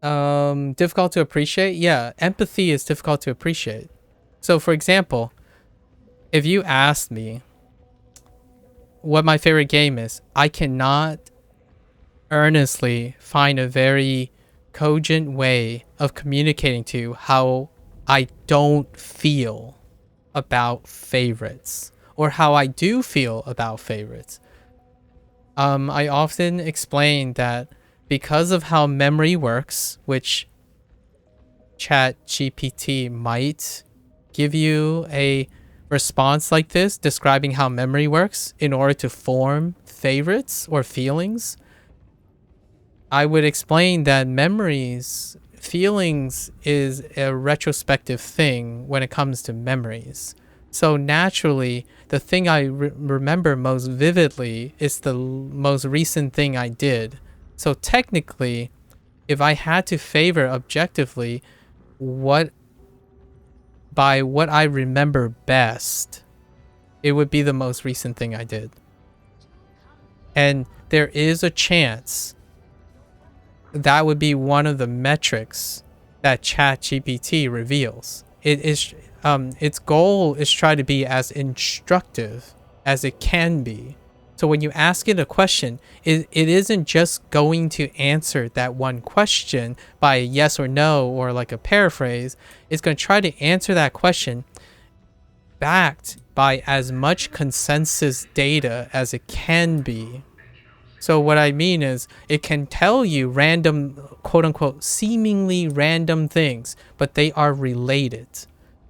Difficult to appreciate? Yeah, empathy is difficult to appreciate. So, for example, if you asked me what my favorite game is, I cannot earnestly find a very cogent way of communicating to you how I don't feel about favorites or how I do feel about favorites. I often explain that because of how memory works, which Chat GPT might give you a response like this describing how memory works in order to form favorites or feelings, I would explain that feelings is a retrospective thing when it comes to memories. So naturally, the thing I remember most vividly is the most recent thing I did. So technically, if I had to favor objectively what what I remember best, it would be the most recent thing I did. And there is a chance that would be one of the metrics that ChatGPT reveals. Its goal is try to be as instructive as it can be. So when you ask it a question, it isn't just going to answer that one question by a yes or no or like a paraphrase. It's going to try to answer that question backed by as much consensus data as it can be. So what I mean is it can tell you random, quote unquote, seemingly random things, but they are related,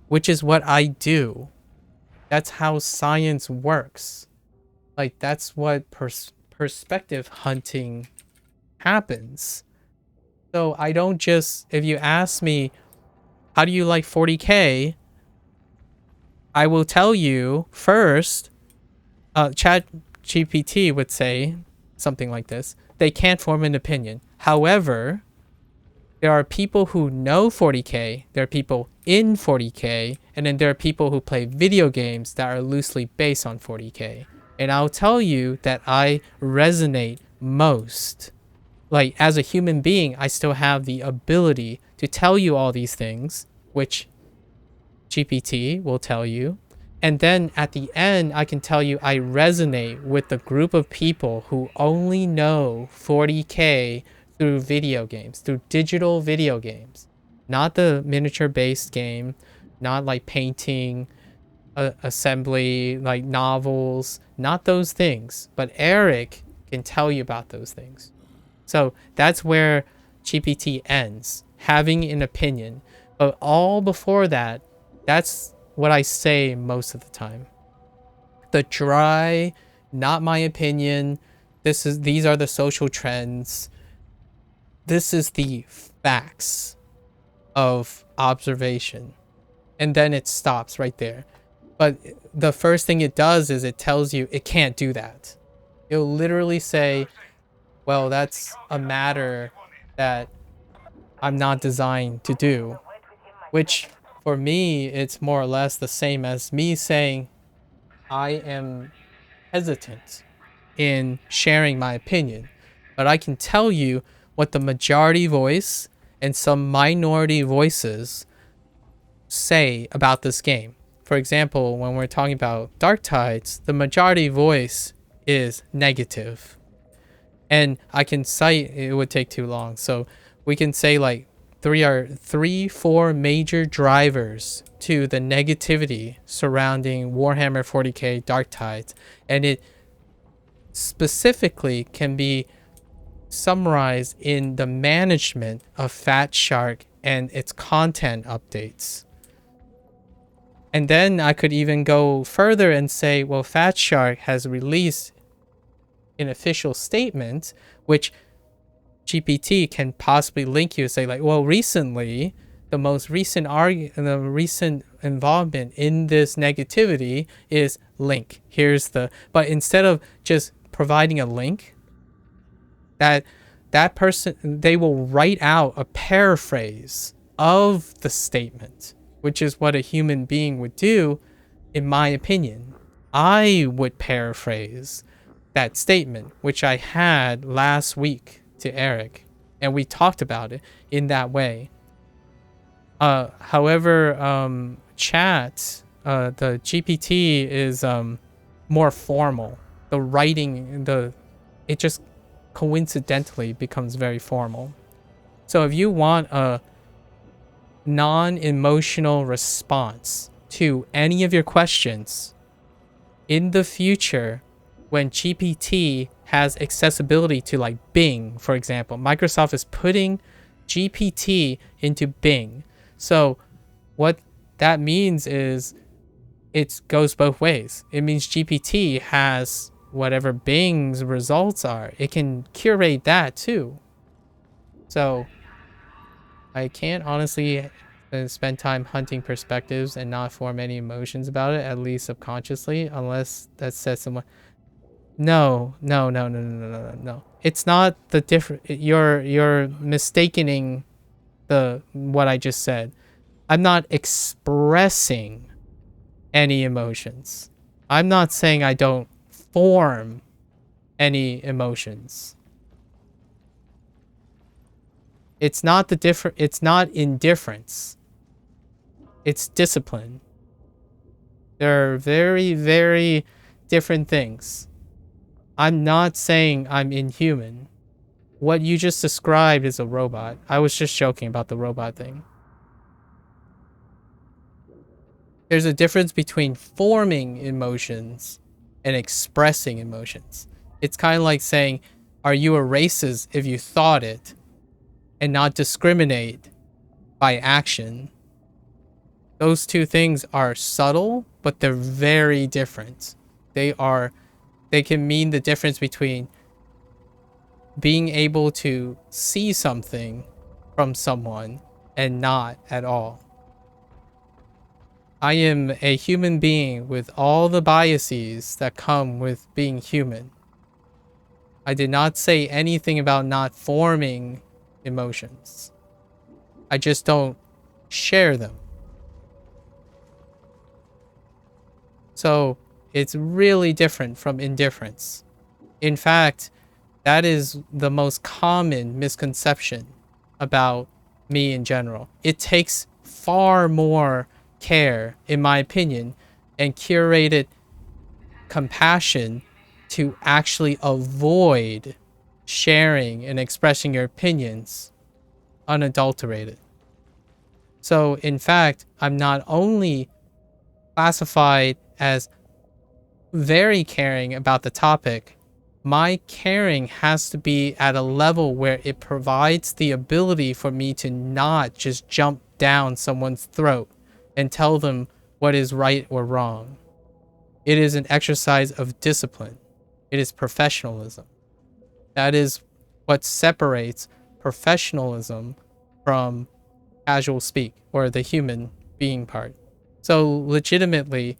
which is what I do. That's how science works. Like that's what perspective hunting happens. So I don't just, if you ask me, how do you like 40K? I will tell you first, Chat GPT would say something like this. They can't form an opinion. However, there are people who know 40K, there are people in 40K, and then there are people who play video games that are loosely based on 40K. And I'll tell you that I resonate most. Like, as a human being, I still have the ability to tell you all these things, which GPT will tell you. And then at the end, I can tell you I resonate with the group of people who only know 40K through video games, through digital video games. Not the miniature-based game, not like painting, assembly, like novels, not those things. But Eric can tell you about those things. So that's where GPT ends, having an opinion. But all before that, that's what I say most of the time. The dry, not my opinion, these are the social trends. This is the facts of observation. And then it stops right there. But the first thing it does is it tells you it can't do that. It'll literally say, well, that's a matter that I'm not designed to do. Which, for me, it's more or less the same as me saying I am hesitant in sharing my opinion. But I can tell you what the majority voice and some minority voices say about this game. For example, when we're talking about Darktides, the majority voice is negative. And I can cite, it would take too long. So we can say like four major drivers to the negativity surrounding Warhammer 40K Darktides. And it specifically can be summarized in the management of Fat Shark and its content updates. And then I could even go further and say, well, Fat Shark has released an official statement, which GPT can possibly link you and say like, well, recently, the recent involvement in this negativity is link. But instead of just providing a link, that person, they will write out a paraphrase of the statement, which is what a human being would do, in my opinion. I would paraphrase that statement, which I had last week to Eric. and we talked about it in that way. However, chat, the GPT is more formal. The writing, it just coincidentally becomes very formal. So if you want a non-emotional response to any of your questions in the future, when GPT has accessibility to like Bing, for example, Microsoft is putting GPT into Bing. So what that means is it goes both ways. It means GPT has whatever Bing's results are. It can curate that too. So I can't honestly spend time hunting perspectives and not form any emotions about it, at least subconsciously, unless that says someone. No. It's not the different. You're mistaking the what I just said. I'm not expressing any emotions. I'm not saying I don't form any emotions. It's not it's not indifference. It's discipline. They're very, very different things. I'm not saying I'm inhuman. What you just described is a robot. I was just joking about the robot thing. There's a difference between forming emotions and expressing emotions. It's kind of like saying, are you a racist if you thought it and not discriminate by action? Those two things are subtle, but they're very different. They can mean the difference between being able to see something from someone and not at all. I am a human being with all the biases that come with being human. I did not say anything about not forming emotions. I just don't share them. So it's really different from indifference. In fact, that is the most common misconception about me in general. It takes far more care, in my opinion, and curated compassion to actually avoid sharing and expressing your opinions unadulterated. So, in fact, I'm not only classified as very caring about the topic, my caring has to be at a level where it provides the ability for me to not just jump down someone's throat and tell them what is right or wrong. It is an exercise of discipline. It is professionalism. That is what separates professionalism from casual speak or the human being part. So legitimately,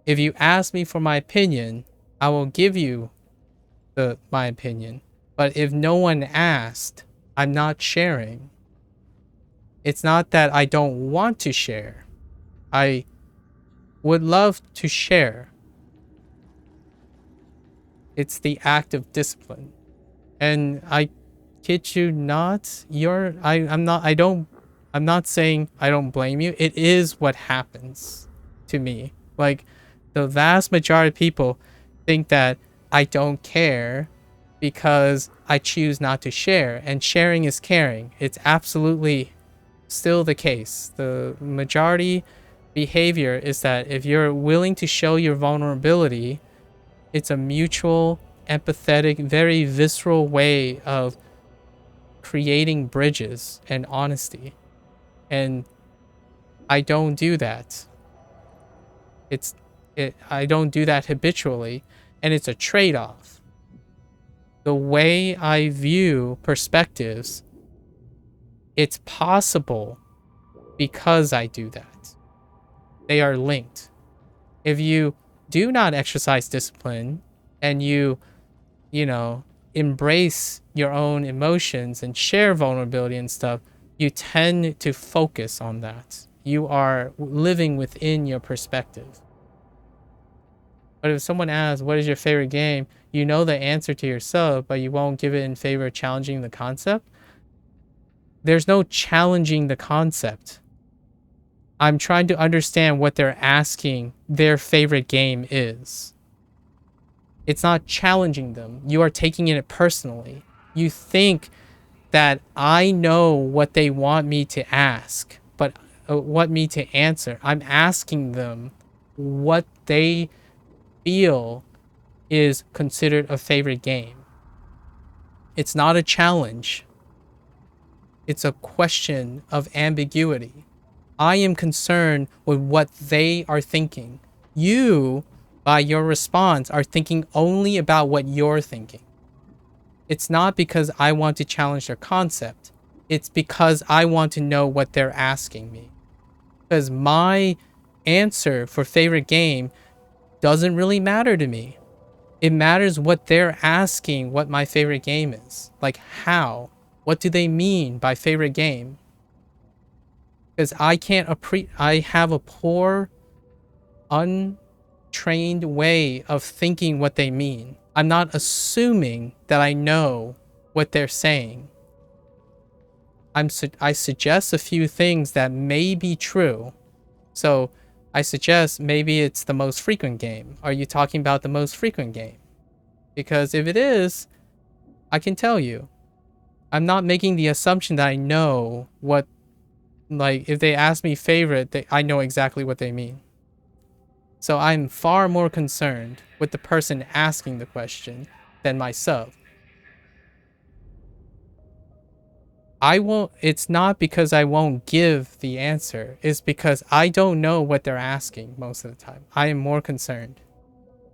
if you ask me for my opinion, I will give you my opinion. But if no one asked, I'm not sharing. It's not that I don't want to share. I would love to share. It's the act of discipline. And I kid you not, I'm not saying I don't blame you. It is what happens to me. Like, the vast majority of people think that I don't care because I choose not to share, and sharing is caring. It's absolutely still the case. The majority behavior is that if you're willing to show your vulnerability, it's a mutual, empathetic, very visceral way of creating bridges and honesty. And I don't do that. I don't do that habitually, and it's a trade-off. The way I view perspectives, it's possible because I do that. They are linked. If you do not exercise discipline and you embrace your own emotions and share vulnerability and stuff, you tend to focus on that. You are living within your perspective. But if someone asks, what is your favorite game? You know the answer to yourself, but you won't give it in favor of challenging the concept. There's no challenging the concept. I'm trying to understand what they're asking their favorite game is. It's not challenging them. You are taking it personally. You think that I know what they want me to ask, but what me to answer. I'm asking them what they feel is considered a favorite game. It's not a challenge. It's a question of ambiguity. I am concerned with what they are thinking. You, by your response, are thinking only about what you're thinking. It's not because I want to challenge their concept. It's because I want to know what they're asking me. Because my answer for favorite game doesn't really matter to me. It matters what they're asking what my favorite game is. Like how? What do they mean by favorite game? Because I have a poor, untrained way of thinking what they mean. I'm not assuming that I know what they're saying. I suggest a few things that may be true. So I suggest maybe it's the most frequent game. Are you talking about the most frequent game? Because if it is, I can tell you. I'm not making the assumption that I know what, like, if they ask me favorite, I know exactly what they mean. So I'm far more concerned with the person asking the question than myself. It's not because I won't give the answer. It's because I don't know what they're asking most of the time. I am more concerned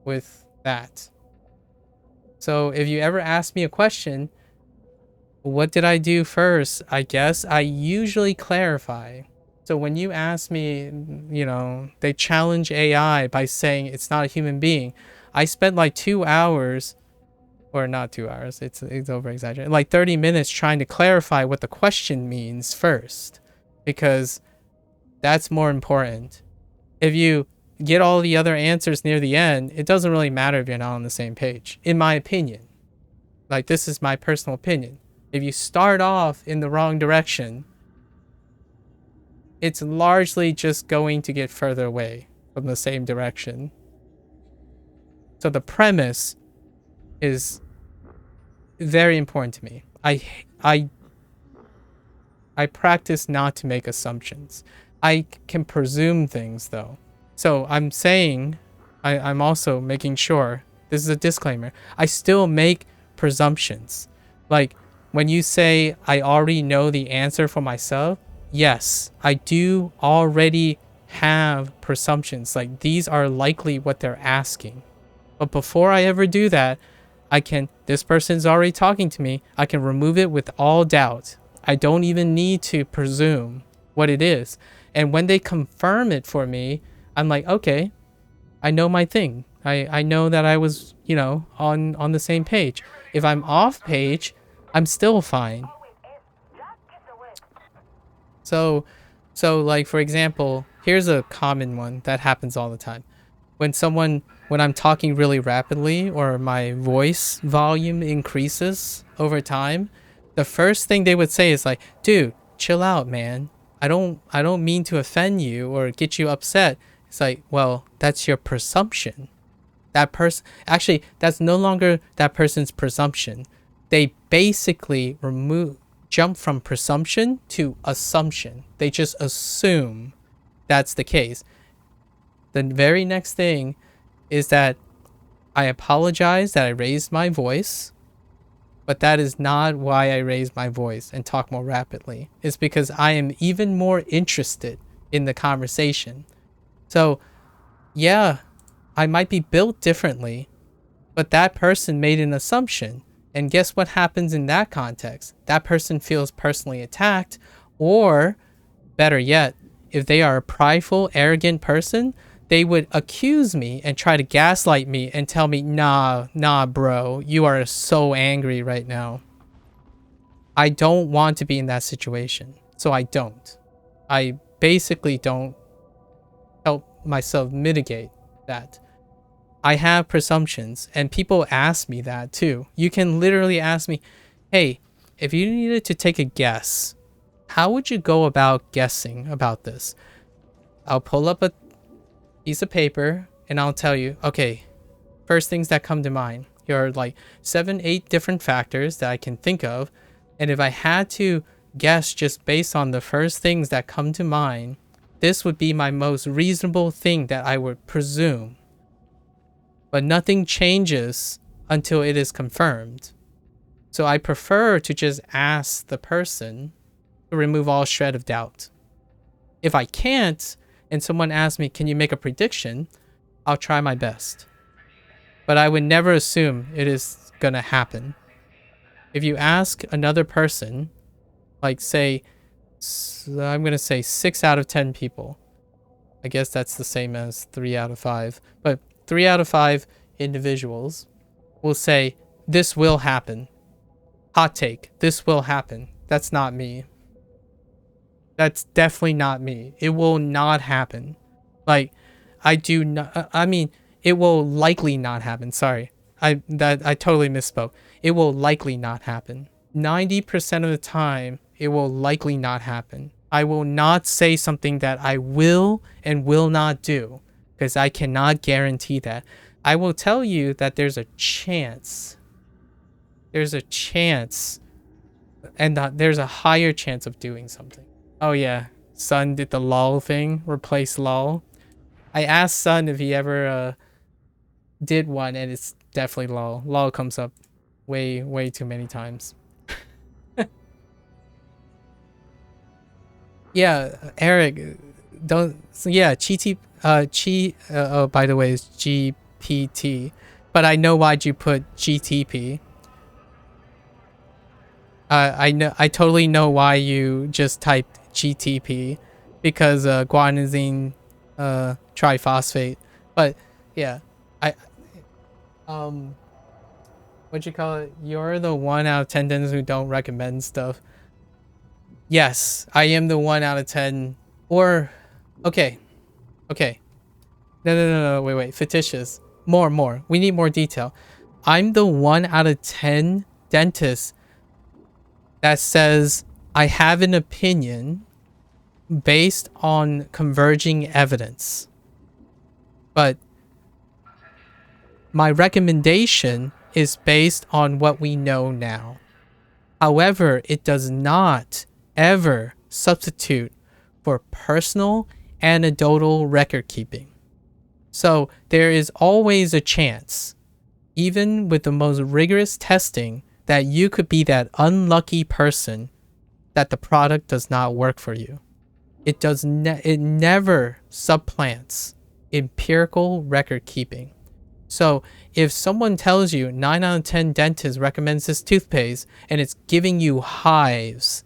with that. So if you ever ask me a question, what did I do first? I guess I usually clarify. So when you ask me, you know, they challenge AI by saying it's not a human being. I spent like 2 hours, or not 2 hours, it's over exaggerated, like 30 minutes trying to clarify what the question means first, because that's more important. If you get all the other answers near the end, it doesn't really matter if you're not on the same page, in my opinion. Like, this is my personal opinion. If you start off in the wrong direction, it's largely just going to get further away from the same direction. So the premise is very important to me. I practice not to make assumptions. I can presume things though. So I'm saying, I'm also making sure, this is a disclaimer, I still make presumptions. Like when you say I already know the answer for myself, yes, I do already have presumptions. Like these are likely what they're asking. But before I ever do that, this person's already talking to me. I can remove it with all doubt. I don't even need to presume what it is. And when they confirm it for me, I'm like, okay, I know my thing. I know that I was, you know, on the same page. If I'm off page, I'm still fine. So like, for example, here's a common one that happens all the time. When I'm talking really rapidly or my voice volume increases over time, the first thing they would say is like, dude, chill out, man. I don't mean to offend you or get you upset. It's like, well, that's your presumption. Actually, that's no longer that person's presumption. They basically jump from presumption to assumption. They just assume that's the case. The very next thing is that I apologize that I raised my voice, but that is not why I raised my voice and talk more rapidly. It's because I am even more interested in the conversation. So, yeah, I might be built differently, but that person made an assumption. And guess what happens in that context? That person feels personally attacked, or better yet, if they are a prideful, arrogant person, they would accuse me and try to gaslight me and tell me, nah, bro, you are so angry right now. I don't want to be in that situation, so I don't. I basically don't help myself mitigate that. I have presumptions, and people ask me that too. You can literally ask me, hey, if you needed to take a guess, how would you go about guessing about this? I'll pull up a piece of paper and I'll tell you, okay, first things that come to mind. Here are like 7, 8 different factors that I can think of. And if I had to guess just based on the first things that come to mind, this would be my most reasonable thing that I would presume. But nothing changes until it is confirmed. So I prefer to just ask the person to remove all shred of doubt. If I can't, and someone asks me, can you make a prediction? I'll try my best. But I would never assume it is gonna happen. If you ask another person, like say, I'm gonna say 6 out of 10 people. I guess that's the same as 3 out of 5. But 3 out of 5 individuals will say, this will happen. Hot take, this will happen. That's not me. That's definitely not me. It will not happen. Like, I do not, I mean, it will likely not happen. Sorry. I totally misspoke. It will likely not happen. 90% of the time, it will likely not happen. I will not say something that I will and will not do, because I cannot guarantee that. I will tell you that there's a chance. There's a chance, and there's a higher chance of doing something. Oh yeah, Sun did the lol thing, replace lol. I asked Sun if he ever did one, and it's definitely lol. Lol comes up way too many times. Yeah, Eric, don't. So yeah, oh, by the way, is GPT, but I know why'd you put GTP. I totally know why you just typed GTP, because guanosine triphosphate. But yeah, what'd you call it? You're the 1 out of 10 dentists who don't recommend stuff. Yes, I am the 1 out of 10. Or, okay. No, wait, fictitious. More. We need more detail. I'm the 1 out of 10 dentists that says I have an opinion based on converging evidence. But my recommendation is based on what we know now. However, it does not ever substitute for personal anecdotal record keeping. So there is always a chance, even with the most rigorous testing, that you could be that unlucky person that the product does not work for you. It never supplants empirical record keeping. So if someone tells you 9 out of 10 dentists recommends this toothpaste and it's giving you hives,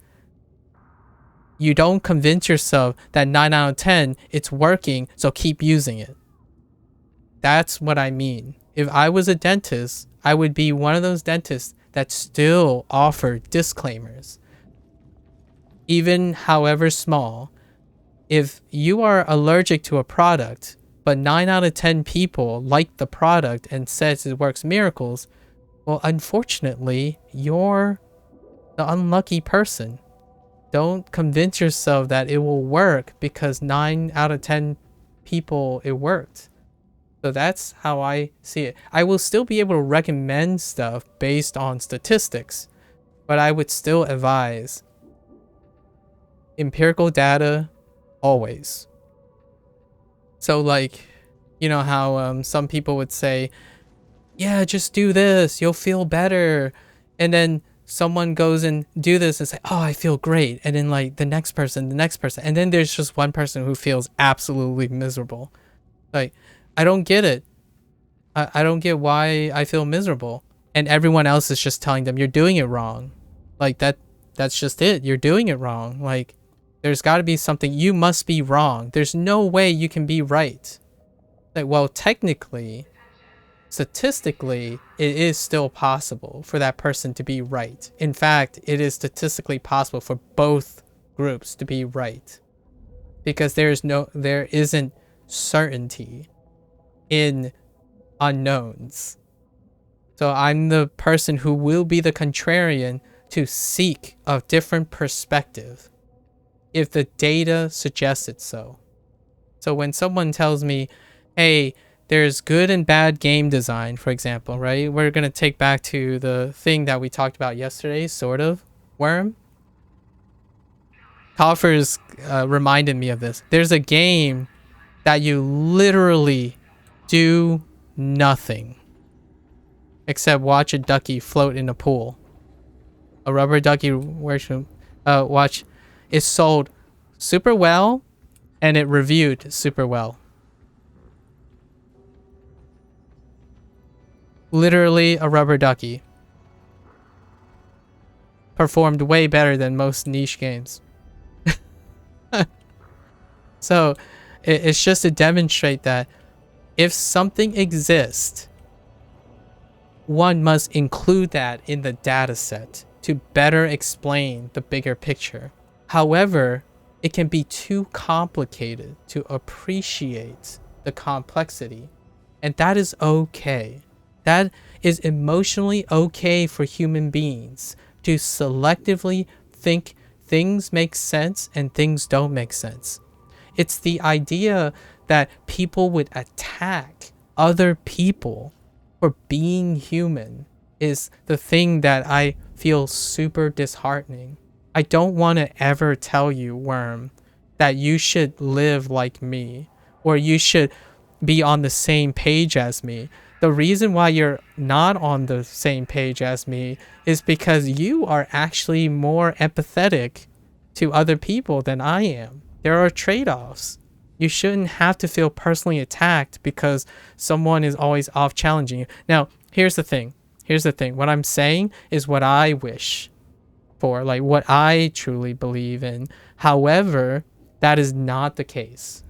you don't convince yourself that 9 out of 10 it's working, so keep using it. That's what I mean. If I was a dentist, I would be one of those dentists that still offer disclaimers, even however small. If you are allergic to a product, but 9 out of 10 people like the product and says it works miracles, well, unfortunately, you're the unlucky person. Don't convince yourself that it will work because 9 out of 10 people it worked. So that's how I see it. I will still be able to recommend stuff based on statistics, but I would still advise empirical data always. So like, you know how some people would say, yeah, just do this, you'll feel better. And then someone goes and do this and say, oh, I feel great. And then like the next person. And then there's just one person who feels absolutely miserable. Like, I don't get it. I don't get why I feel miserable. And everyone else is just telling them, you're doing it wrong. Like that's just it. You're doing it wrong. Like, there's got to be something. You must be wrong. There's no way you can be right. Like, well, technically, statistically, it is still possible for that person to be right. In fact, it is statistically possible for both groups to be right. Because there isn't certainty in unknowns. So I'm the person who will be the contrarian to seek a different perspective if the data suggests it so. So when someone tells me, hey, there's good and bad game design, for example, right? We're going to take back to the thing that we talked about yesterday, sort of, Worm. Coffers reminded me of this. There's a game that you literally do nothing except watch a ducky float in a pool. A rubber ducky watch is sold super well and it reviewed super well. Literally a rubber ducky. Performed way better than most niche games. So it's just to demonstrate that if something exists, one must include that in the data set to better explain the bigger picture. However, it can be too complicated to appreciate the complexity, and that is okay. That is emotionally okay for human beings to selectively think things make sense and things don't make sense. It's the idea that people would attack other people for being human is the thing that I feel super disheartening. I don't want to ever tell you, Worm, that you should live like me or you should be on the same page as me. The reason why you're not on the same page as me is because you are actually more empathetic to other people than I am. There are trade-offs. You shouldn't have to feel personally attacked because someone is always off challenging you. Now, here's the thing. What I'm saying is what I wish for, like what I truly believe in. However, that is not the case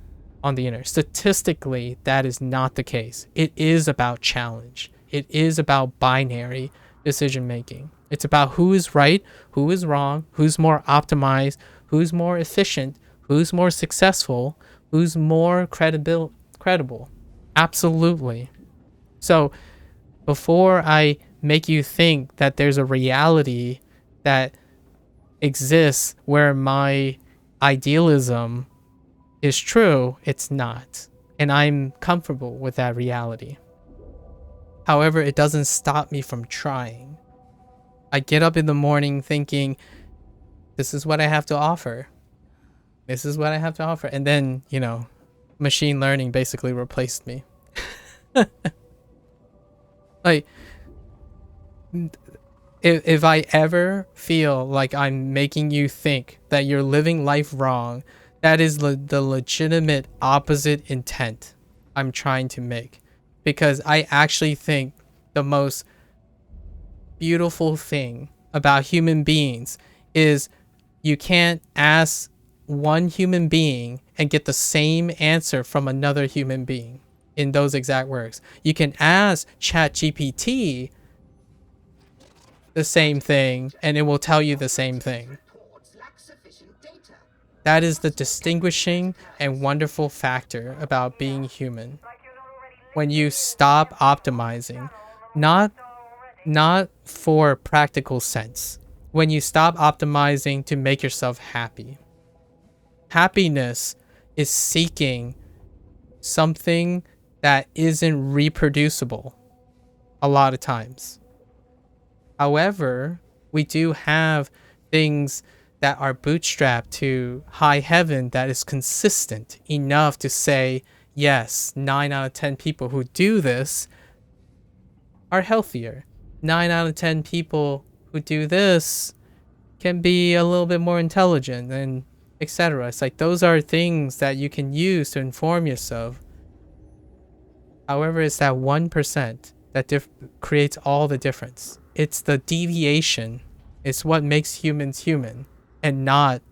on the internet. Statistically, that is not the case. It is about challenge. It is about binary decision making. It's about who is right, who is wrong, who's more optimized, who's more efficient, who's more successful, who's more credible. Absolutely. So before I make you think that there's a reality that exists where my idealism is true, it's not. And I'm comfortable with that reality. However, it doesn't stop me from trying. I get up in the morning thinking, this is what I have to offer. This is what I have to offer. And then, machine learning basically replaced me. Like, if I ever feel like I'm making you think that you're living life wrong, that is the legitimate opposite intent I'm trying to make. Because I actually think the most beautiful thing about human beings is you can't ask one human being and get the same answer from another human being in those exact words. You can ask ChatGPT the same thing and it will tell you the same thing. That is the distinguishing and wonderful factor about being human. When you stop optimizing, not for practical sense, when you stop optimizing to make yourself happy. Happiness is seeking something that isn't reproducible a lot of times. However, we do have things that are bootstrapped to high heaven that is consistent enough to say, yes, 9 out of 10 people who do this are healthier. 9 out of 10 people who do this can be a little bit more intelligent and etc. It's like those are things that you can use to inform yourself. However, it's that 1% that creates all the difference. It's the deviation. It's what makes humans human and not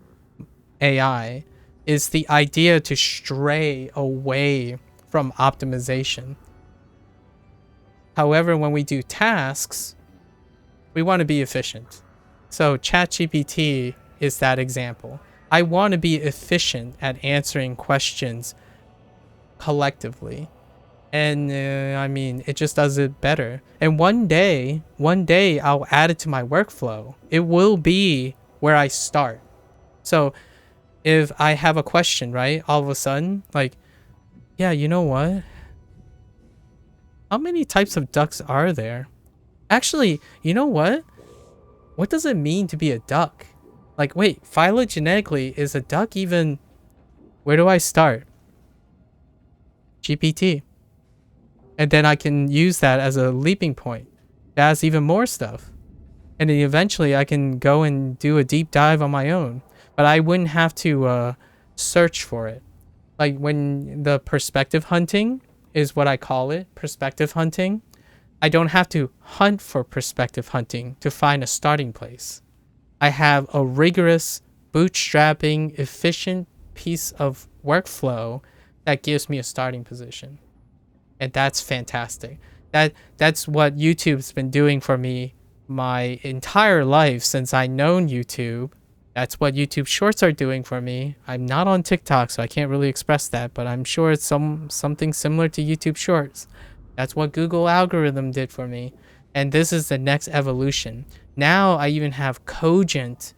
AI. It's the idea to stray away from optimization. However, when we do tasks, we want to be efficient. So ChatGPT is that example. I want to be efficient at answering questions collectively. And I mean, it just does it better. And one day I'll add it to my workflow. It will be where I start. So if I have a question, right, all of a sudden, like, yeah, you know what? How many types of ducks are there? Actually, you know what? What does it mean to be a duck? Like, wait, phylogenetically, is a duck even... Where do I start? GPT. And then I can use that as a leaping point. That's even more stuff. And then eventually I can go and do a deep dive on my own. But I wouldn't have to search for it. Like when the perspective hunting is what I call it, perspective hunting, I don't have to hunt for perspective hunting to find a starting place. I have a rigorous, bootstrapping, efficient piece of workflow that gives me a starting position. And that's fantastic. That's what YouTube's been doing for me my entire life since I known YouTube. That's what YouTube Shorts are doing for me. I'm not on TikTok, so I can't really express that, but I'm sure it's something similar to YouTube Shorts. That's what Google algorithm did for me. And this is the next evolution. Now I even have cogent,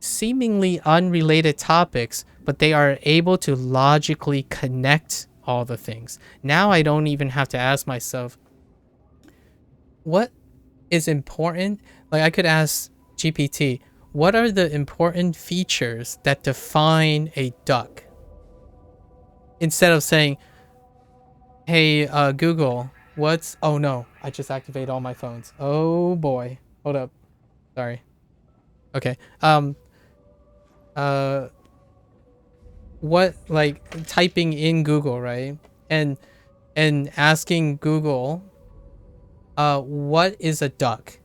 seemingly unrelated topics, but they are able to logically connect all the things. Now I don't even have to ask myself, what is important? Like I could ask GPT, what are the important features that define a duck? Instead of saying, hey, Google, what's... Oh no, I just activated all my phones. Oh boy. Hold up. Sorry. Okay. What, like typing in Google, right? And asking Google, what is a duck?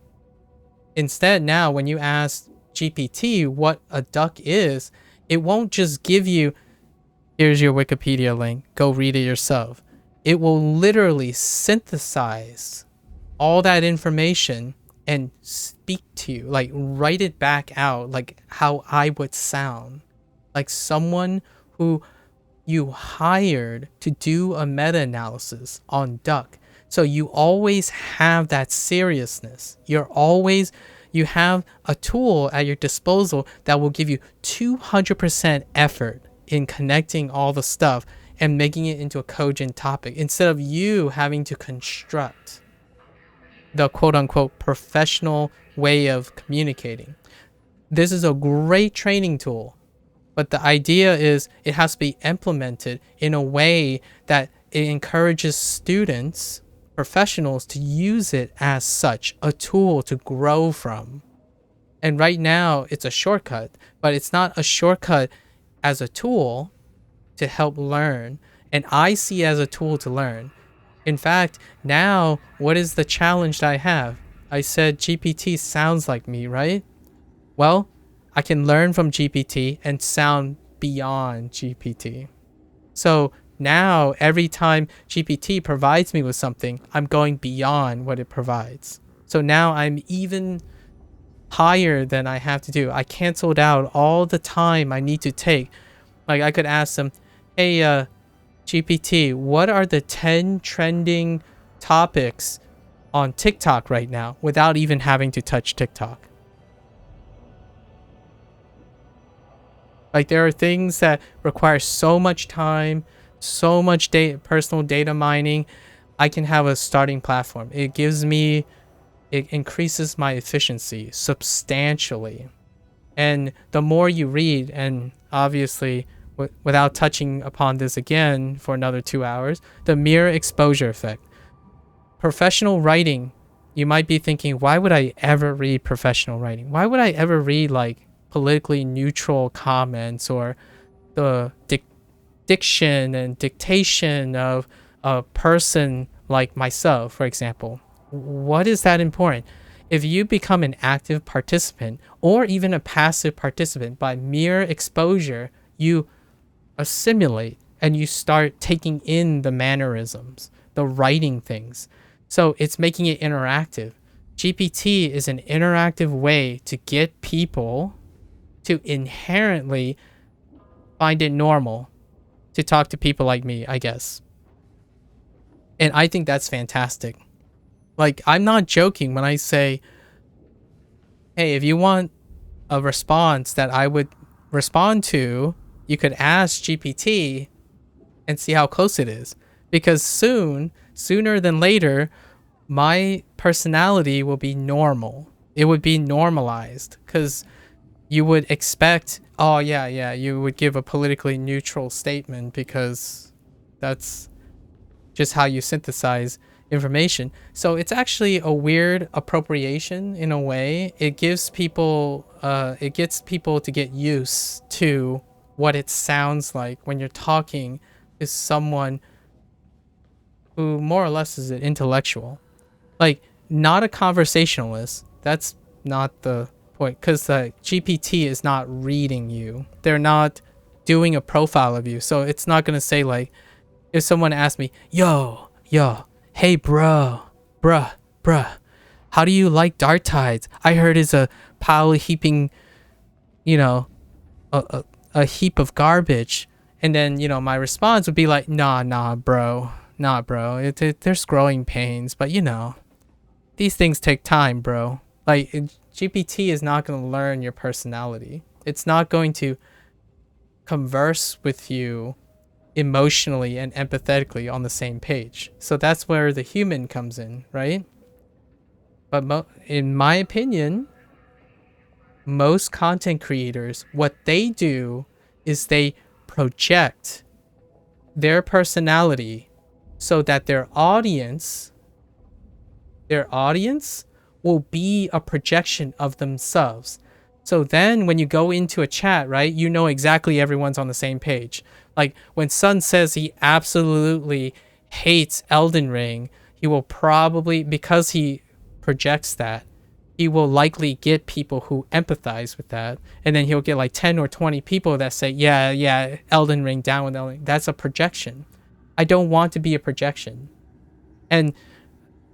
Instead, now when you ask GPT what a duck is, it won't just give you, here's your Wikipedia link, go read it yourself. It will literally synthesize all that information and speak to you, like write it back out, like how I would sound, like someone who you hired to do a meta-analysis on duck. So you always have that seriousness. You have a tool at your disposal that will give you 200% effort in connecting all the stuff and making it into a cogent topic instead of you having to construct the quote-unquote professional way of communicating. This is a great training tool, but the idea is it has to be implemented in a way that it encourages students, professionals, to use it as such, a tool to grow from. And right now it's a shortcut, but it's not a shortcut as a tool to help learn. And I see it as a tool to learn. In fact, now what is the challenge that I have? I said GPT sounds like me, right? Well, I can learn from GPT and sound beyond GPT. So now every time GPT provides me with something, I'm going beyond what it provides. So now I'm even higher than I have to do. I canceled out all the time I need to take. Like I could ask them, hey, GPT, what are the 10 trending topics on TikTok right now without even having to touch TikTok? Like there are things that require so much time, so much personal data mining. I can have a starting platform. It increases my efficiency substantially. And the more you read, and obviously without touching upon this again for another 2 hours, the mere exposure effect. Professional writing, you might be thinking, why would I ever read professional writing? Why would I ever read like politically neutral comments or the diction and dictation of a person like myself, for example? What is that important? If you become an active participant or even a passive participant by mere exposure, you assimilate and you start taking in the mannerisms, the writing things. So it's making it interactive. GPT is an interactive way to get people to inherently find it normal to talk to people like me, I guess. And I think that's fantastic. Like, I'm not joking when I say, hey, if you want a response that I would respond to, you could ask GPT and see how close it is. Because sooner than later, my personality will be normal. It would be normalized because you would expect, oh, yeah, you would give a politically neutral statement because that's just how you synthesize information. So it's actually a weird appropriation in a way. It gets people to get used to what it sounds like when you're talking to someone who more or less is an intellectual. Like, not a conversationalist. That's not the point, because the GPT is not reading you. They're not doing a profile of you. So it's not going to say, like, if someone asks me, yo, hey, bruh, how do you like Darktides? I heard it's a pile of heaping, you know, a heap of garbage. And then, my response would be like, nah, bro. There's growing pains, but these things take time, bro. Like, GPT is not going to learn your personality. It's not going to converse with you emotionally and empathetically on the same page. So that's where the human comes in, right? But in my opinion, most content creators, what they do is they project their personality so that their audience will be a projection of themselves. So then when you go into a chat, right, you know exactly everyone's on the same page. Like, when Sun says he absolutely hates Elden Ring, he will probably, because he projects that, he will likely get people who empathize with that. And then he'll get like 10 or 20 people that say, yeah, Elden Ring, down with Elden Ring. That's a projection. I don't want to be a projection. And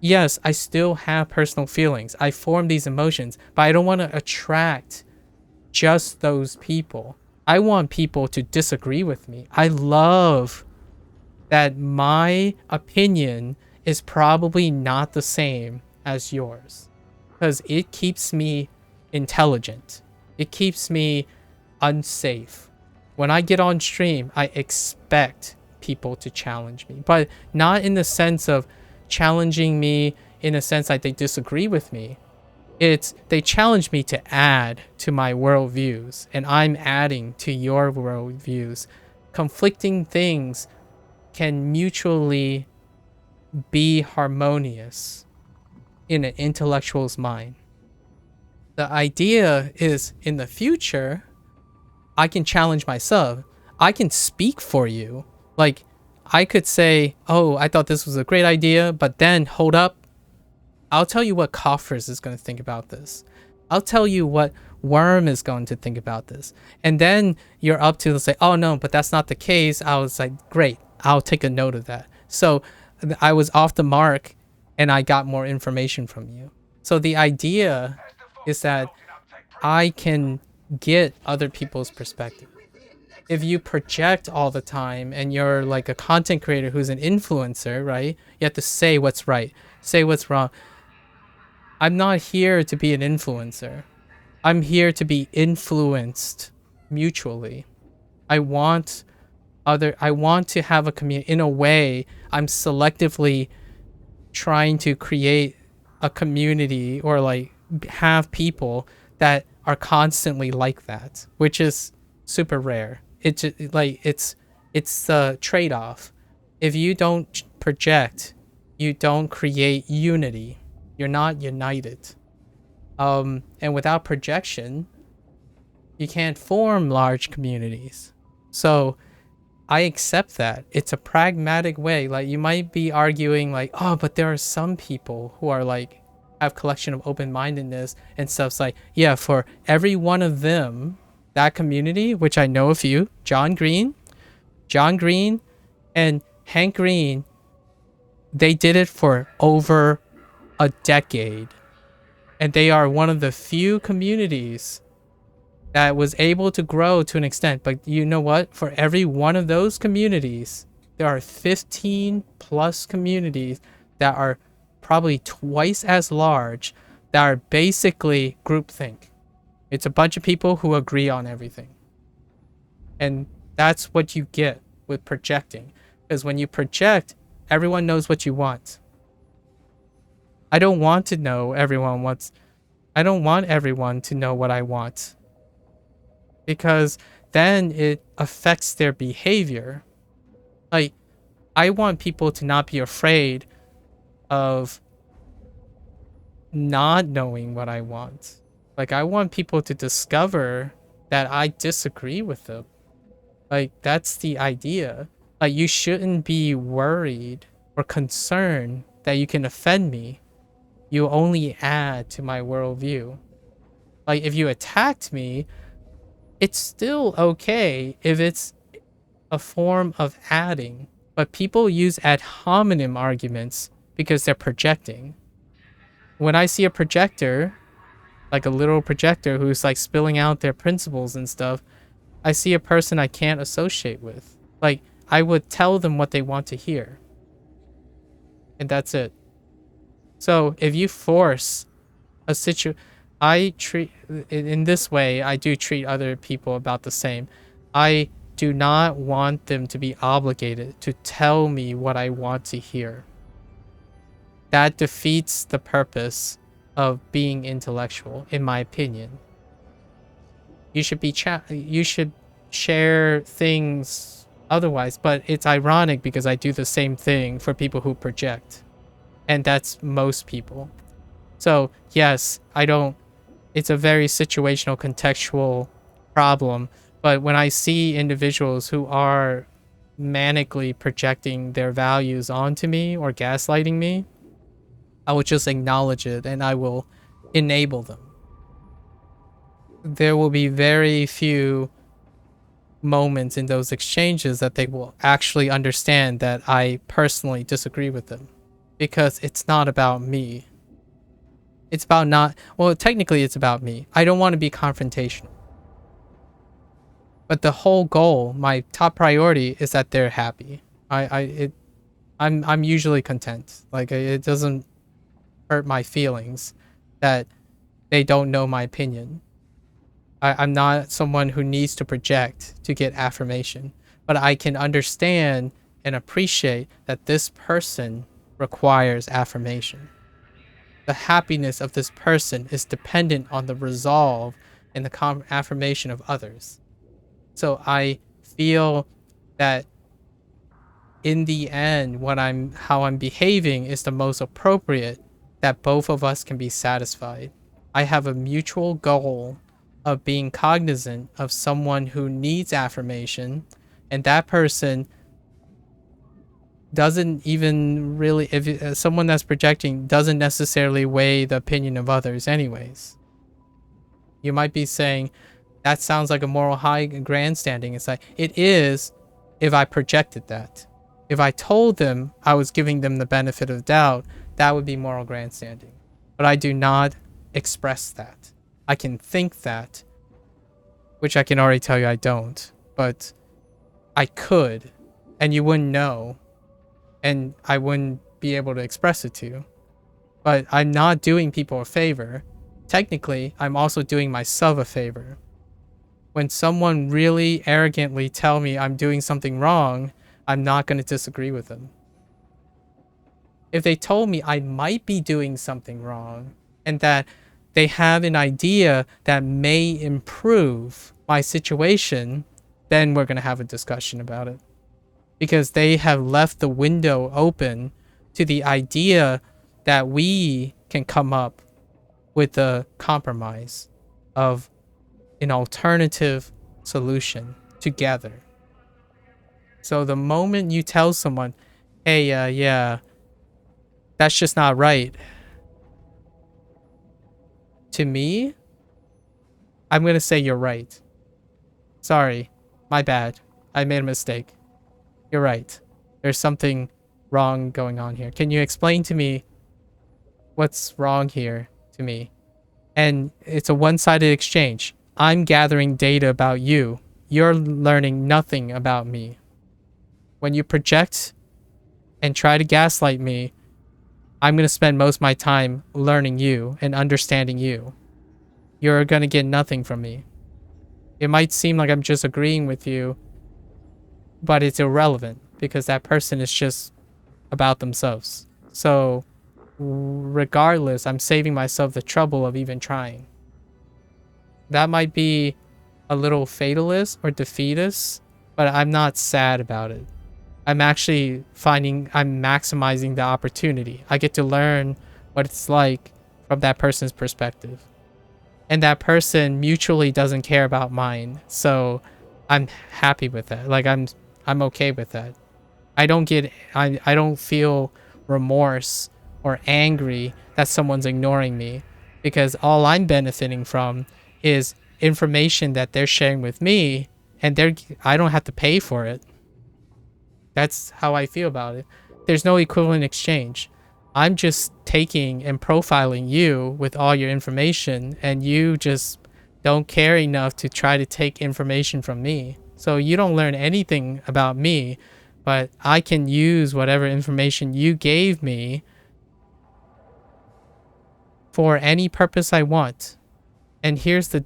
yes, I still have personal feelings. I form these emotions, but I don't want to attract just those people. I want people to disagree with me. I love that my opinion is probably not the same as yours, because it keeps me intelligent. It keeps me unsafe. When I get on stream, I expect people to challenge me, but not in the sense of challenging me in a sense like they disagree with me. It's they challenge me to add to my worldviews, and I'm adding to your worldviews. Conflicting things can mutually be harmonious in an intellectual's mind. The idea is, in the future, I can challenge myself. I can speak for you. Like, I could say, oh, I thought this was a great idea, but then hold up. I'll tell you what Coffers is going to think about this. I'll tell you what Worm is going to think about this. And then you're up to say, oh no, but that's not the case. I was like, great, I'll take a note of that. So I was off the mark and I got more information from you. So the idea is that I can get other people's perspective. If you project all the time and you're like a content creator who's an influencer, right? You have to say what's right, say what's wrong. I'm not here to be an influencer. I'm here to be influenced mutually. I want to have a community. In a way, I'm selectively trying to create a community, or like have people that are constantly like that, which is super rare. It's a trade-off. If you don't project, you don't create unity. You're not united. And without projection, you can't form large communities. So I accept that. It's a pragmatic way. Like, you might be arguing like, oh, but there are some people who are like, have collection of open-mindedness and stuff. It's like, yeah, for every one of them, that community, which I know a few, John Green and Hank Green, they did it for over a decade. And they are one of the few communities that was able to grow to an extent. But you know what? For every one of those communities, there are 15 plus communities that are probably twice as large that are basically groupthink. It's a bunch of people who agree on everything. And that's what you get with projecting. Because when you project, everyone knows what you want. I don't want to know I don't want everyone to know what I want. Because then it affects their behavior. Like, I want people to not be afraid of not knowing what I want. Like, I want people to discover that I disagree with them. Like, that's the idea. Like, you shouldn't be worried or concerned that you can offend me. You only add to my worldview. Like, if you attacked me, it's still okay if it's a form of adding. But people use ad hominem arguments because they're projecting. When I see a projector, like a literal projector who's like spilling out their principles and stuff, I see a person I can't associate with. Like, I would tell them what they want to hear. And that's it. So if you force a I treat, in this way, I do treat other people about the same. I do not want them to be obligated to tell me what I want to hear. That defeats the purpose of being intellectual, in my opinion. You should share things otherwise, but it's ironic because I do the same thing for people who project. And that's most people. So, yes, it's a very situational, contextual problem. But when I see individuals who are manically projecting their values onto me or gaslighting me, I will just acknowledge it and I will enable them. There will be very few moments in those exchanges that they will actually understand that I personally disagree with them. Because it's not about me. It's about technically it's about me. I don't want to be confrontational. But the whole goal, my top priority is that they're happy. I'm usually content. Like, it doesn't hurt my feelings that they don't know my opinion. I'm not someone who needs to project to get affirmation, but I can understand and appreciate that this person requires affirmation. The happiness of this person is dependent on the resolve and the affirmation of others. So I feel that in the end, how I'm behaving is the most appropriate, that both of us can be satisfied. I have a mutual goal of being cognizant of someone who needs affirmation, and that person doesn't even really, if someone that's projecting doesn't necessarily weigh the opinion of others anyways. You might be saying, that sounds like a moral high grandstanding. It's like, it is if I projected that. If I told them I was giving them the benefit of doubt, that would be moral grandstanding. But I do not express that. I can think that, which I can already tell you I don't, but I could, and you wouldn't know, and I wouldn't be able to express it to you. But I'm not doing people a favor. Technically, I'm also doing myself a favor. When someone really arrogantly tell me I'm doing something wrong, I'm not going to disagree with them. If they told me I might be doing something wrong and that they have an idea that may improve my situation, then we're going to have a discussion about it. Because they have left the window open to the idea that we can come up with a compromise of an alternative solution together. So the moment you tell someone, hey, yeah, that's just not right. To me, I'm going to say you're right. Sorry, my bad. I made a mistake. You're right. There's something wrong going on here. Can you explain to me what's wrong here to me? And it's a one-sided exchange. I'm gathering data about you. You're learning nothing about me. When you project and try to gaslight me, I'm going to spend most of my time learning you and understanding you. You're going to get nothing from me. It might seem like I'm just agreeing with you, but it's irrelevant because that person is just about themselves. So regardless, I'm saving myself the trouble of even trying. That might be a little fatalist or defeatist, but I'm not sad about it. I'm actually I'm maximizing the opportunity. I get to learn what it's like from that person's perspective. And that person mutually doesn't care about mine. So I'm happy with that. Like I'm okay with that. I don't feel remorse or angry that someone's ignoring me, because all I'm benefiting from is information that they're sharing with me, and I don't have to pay for it. That's how I feel about it. There's no equivalent exchange. I'm just taking and profiling you with all your information, and you just don't care enough to try to take information from me. So you don't learn anything about me, but I can use whatever information you gave me for any purpose I want. And here's the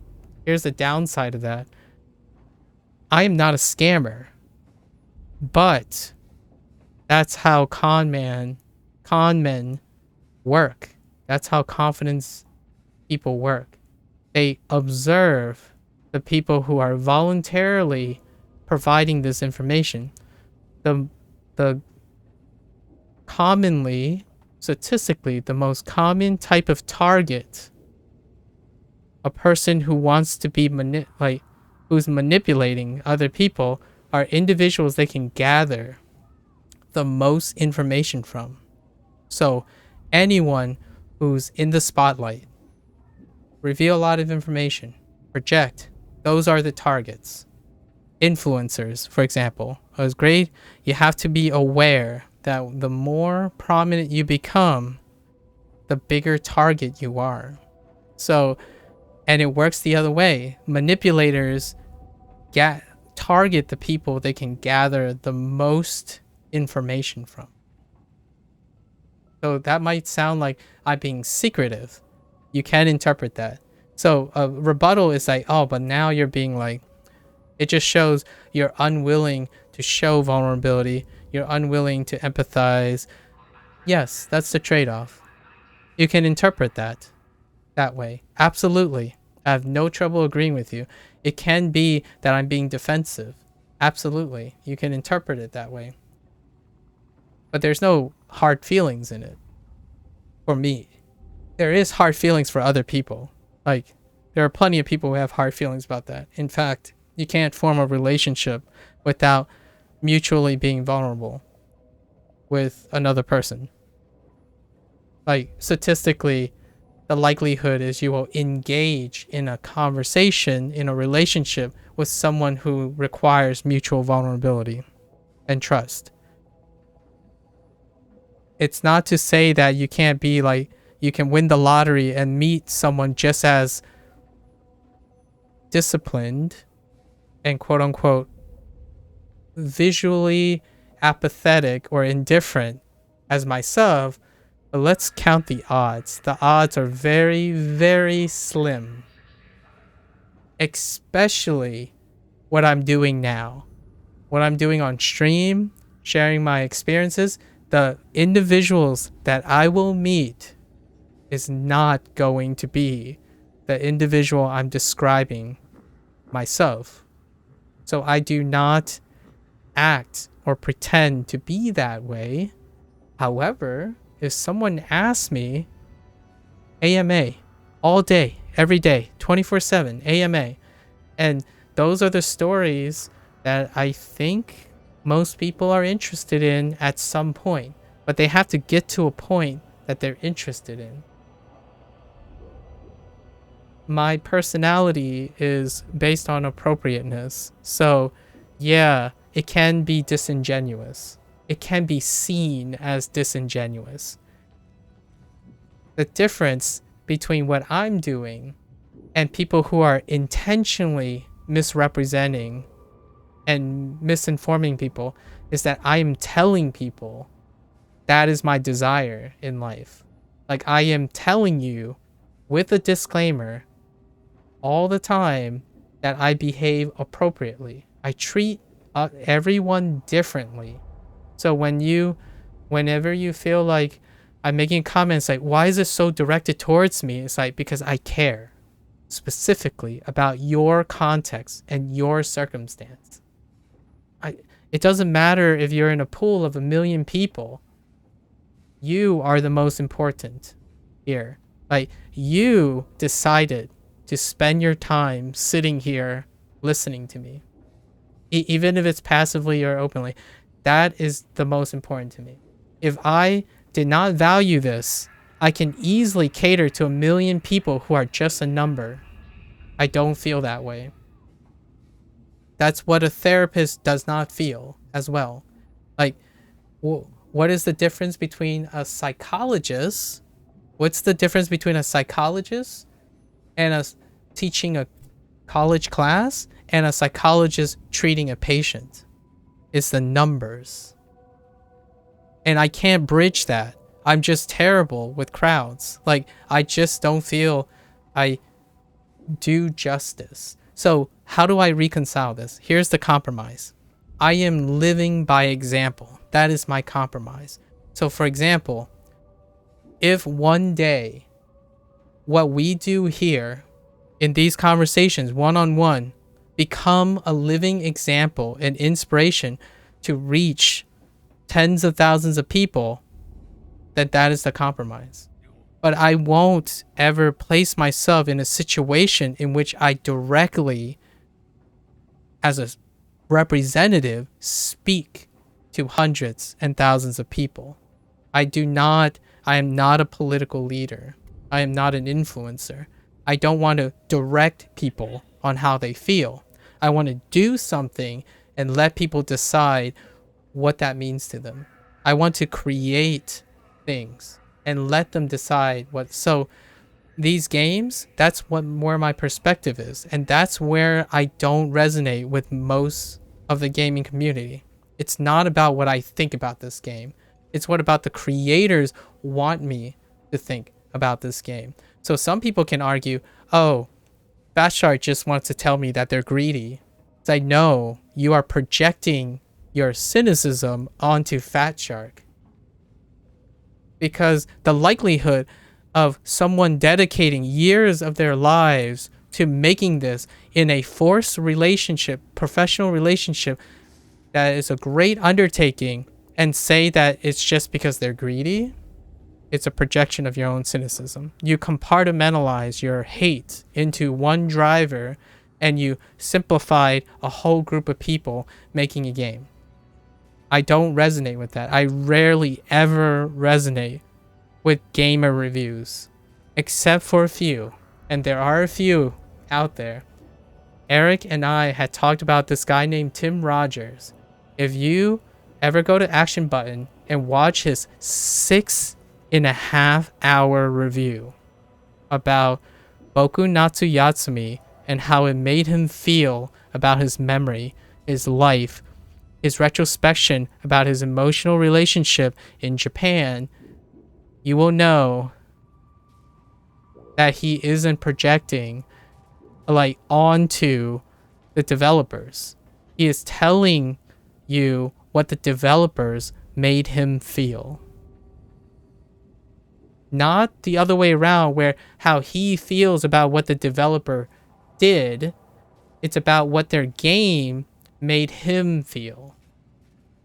downside of that. I am not a scammer, but that's how con men work. That's how confidence people work. They observe the people who are voluntarily providing this information. The commonly, statistically, the most common type of target, a person who wants to be who's manipulating other people, are individuals they can gather the most information from. So anyone who's in the spotlight, reveal a lot of information, project, those are the targets. Influencers, for example, is great. You have to be aware that the more prominent you become, the bigger target you are. So, and it works the other way. Manipulators target the people they can gather the most information from. So that might sound like I'm being secretive. You can interpret that. So a rebuttal is like, oh, but now you're being like, it just shows you're unwilling to show vulnerability. You're unwilling to empathize. Yes, that's the trade-off. You can interpret that way. Absolutely. I have no trouble agreeing with you. It can be that I'm being defensive. Absolutely. You can interpret it that way. But there's no hard feelings in it. For me. There is hard feelings for other people. Like, there are plenty of people who have hard feelings about that. In fact, you can't form a relationship without mutually being vulnerable with another person. Like, statistically, the likelihood is you will engage in a conversation, in a relationship with someone who requires mutual vulnerability and trust. It's not to say that you can't be like, you can win the lottery and meet someone just as disciplined and quote unquote visually apathetic or indifferent as myself, but let's count the odds. The odds are very, very slim. Especially what I'm doing now. What I'm doing on stream, sharing my experiences, the individuals that I will meet is not going to be the individual I'm describing myself. So I do not act or pretend to be that way. However, if someone asks me, AMA, all day, every day, 24/7, AMA, and those are the stories that I think most people are interested in at some point, but they have to get to a point that they're interested in. My personality is based on appropriateness. So, yeah, it can be disingenuous. It can be seen as disingenuous. The difference between what I'm doing and people who are intentionally misrepresenting and misinforming people is that I am telling people that is my desire in life. Like, I am telling you with a disclaimer all the time that I behave appropriately. I treat everyone differently. So whenever you feel like I'm making comments like, why is this so directed towards me? It's like, because I care specifically about your context and your circumstance. It doesn't matter if you're in a pool of 1 million people. You are the most important here. Like, you decided to spend your time sitting here listening to me. Even if it's passively or openly. That is the most important to me. If I did not value this, I can easily cater to 1 million people who are just a number. I don't feel that way. That's what a therapist does not feel as well. Like, what is the difference between a psychologist? What's the difference between a psychologist and a teaching a college class and a psychologist treating a patient? It's the numbers. And I can't bridge that. I'm just terrible with crowds. Like, I just don't feel I do justice. So how do I reconcile this? Here's the compromise. I am living by example. That is my compromise. So for example, if one day what we do here in these conversations one-on-one become a living example and inspiration to reach tens of thousands of people, then that is the compromise. But I won't ever place myself in a situation in which I directly, as a representative, speak to hundreds and thousands of people. I am not a political leader. I am not an influencer. I don't want to direct people on how they feel. I want to do something and let people decide what that means to them. I want to create things and let them decide what. So these games, that's where my perspective is, and that's where I don't resonate with most of the gaming community. It's not about what I think about this game. It's what about the creators want me to think about this game. So some people can argue, oh, Fat Shark just wants to tell me that they're greedy. It's like, no, you are projecting your cynicism onto Fat Shark. Because the likelihood of someone dedicating years of their lives to making this in a forced relationship, professional relationship, that is a great undertaking, and say that it's just because they're greedy, it's a projection of your own cynicism. You compartmentalize your hate into one driver, and you simplified a whole group of people making a game. I don't resonate with that. I rarely ever resonate with gamer reviews, except for a few, and there are a few out there. Eric and I had talked about this guy named Tim Rogers. If you ever go to Action Button and watch his 6.5-hour review about Boku Natsu Yatsumi and how it made him feel about his memory, his life, his retrospection about his emotional relationship in Japan, you will know that he isn't projecting like onto the developers. He is telling you what the developers made him feel. Not the other way around, where how he feels about what the developer did. It's about what their game made him feel.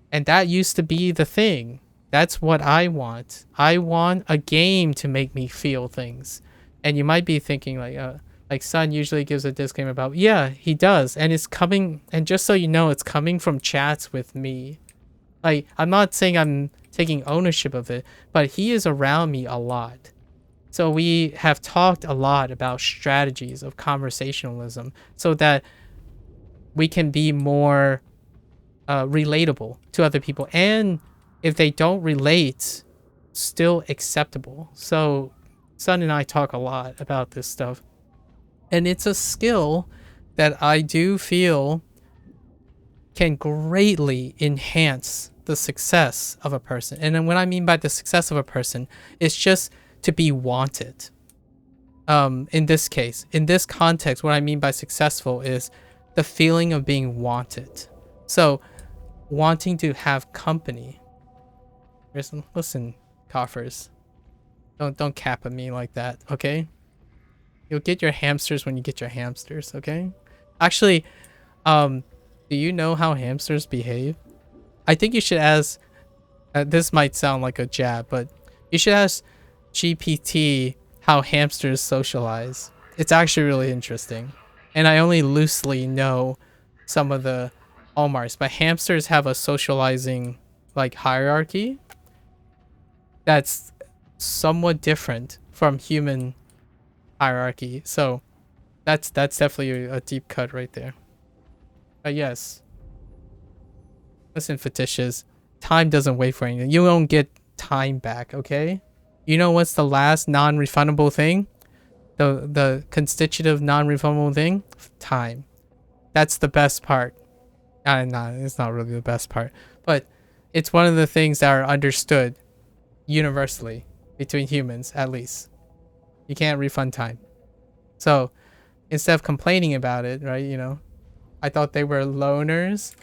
And that used to be the thing. That's what I want. I want a game to make me feel things. And you might be thinking like Sun usually gives a disclaimer about, yeah, he does. And it's coming, and just so you know, it's coming from chats with me. Like, I'm not saying I'm taking ownership of it, but he is around me a lot. So we have talked a lot about strategies of conversationalism so that we can be more relatable to other people. And if they don't relate, still acceptable. So Sun and I talk a lot about this stuff. And it's a skill that I do feel can greatly enhance the success of a person. And then what I mean by the success of a person is just to be wanted. In this case, in this context, what I mean by successful is the feeling of being wanted. So wanting to have company. Listen, coffers. Don't cap at me like that, okay? You'll get your hamsters when you get your hamsters, okay? Actually, do you know how hamsters behave? I think you should ask, this might sound like a jab, but you should ask GPT how hamsters socialize. It's actually really interesting. And I only loosely know some of the hallmarks, but hamsters have a socializing like hierarchy that's somewhat different from human hierarchy. So that's definitely a deep cut right there. But yes. Listen, Fetishes, time doesn't wait for anything. You don't get time back, okay? You know what's the last non-refundable thing? The constitutive non-refundable thing? Time. That's the best part. It's not really the best part. But it's one of the things that are understood universally between humans, at least. You can't refund time. So instead of complaining about it, right, you know, I thought they were loners.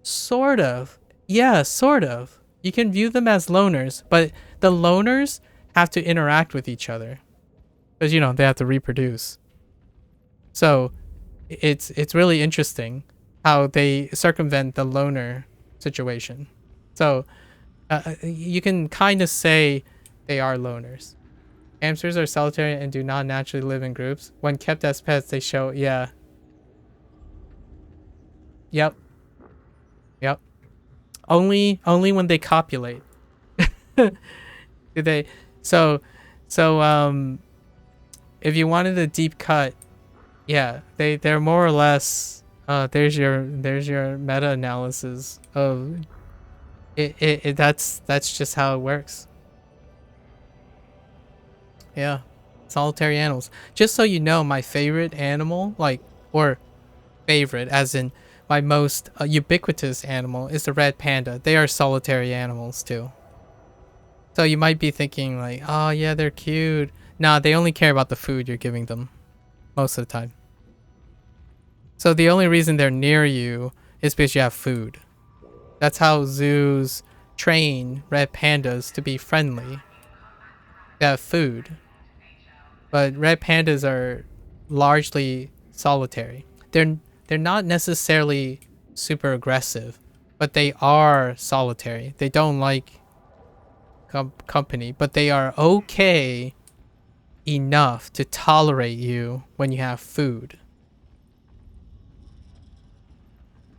Sort of. Yeah, sort of. You can view them as loners, but the loners have to interact with each other. Because, you know, they have to reproduce. So it's really interesting how they circumvent the loner situation. So you can kind of say they are loners. Hamsters are solitary and do not naturally live in groups. When kept as pets, they show, yeah. Yep. Yep. Only when they copulate. Do they? So, if you wanted a deep cut, yeah, they're more or less. There's your meta-analysis of it. That's just how it works. Yeah, solitary animals. Just so you know, my favorite animal, favorite, as in my most ubiquitous animal, is the red panda. They are solitary animals too. So you might be thinking like, oh yeah, they're cute. Nah, they only care about the food you're giving them most of the time. So the only reason they're near you is because you have food. That's how zoos train red pandas to be friendly. They have food. But red pandas are largely solitary. They're not necessarily super aggressive, but they are solitary. They don't like company, but they are okay enough to tolerate you when you have food.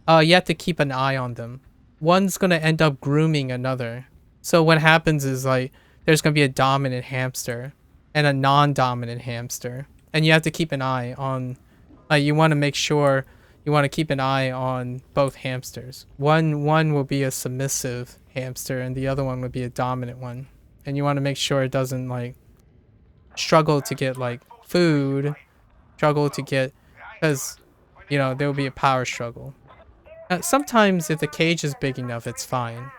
You have to keep an eye on them. One's gonna end up grooming another. So what happens is like there's gonna be a dominant hamster and a non-dominant hamster, and you have to keep an eye on. You want to make sure you want to keep an eye on both hamsters. One will be a submissive hamster, and the other one would be a dominant one. And you want to make sure it doesn't like struggle to get like food, because you know there will be a power struggle. Sometimes if the cage is big enough, it's fine.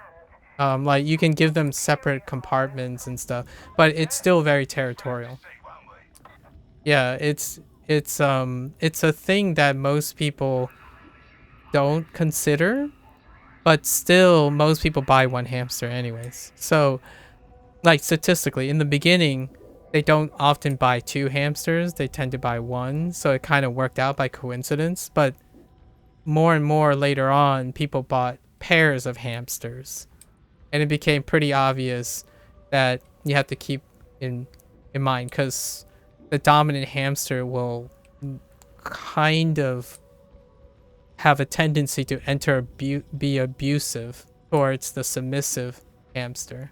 Like you can give them separate compartments and stuff, but it's still very territorial. Yeah, it's a thing that most people don't consider, but still most people buy one hamster anyways. So like statistically in the beginning, they don't often buy two hamsters, they tend to buy one, so it kind of worked out by coincidence. But more and more later on, people bought pairs of hamsters, and it became pretty obvious that you have to keep in mind, because the dominant hamster will kind of have a tendency to be abusive towards the submissive hamster.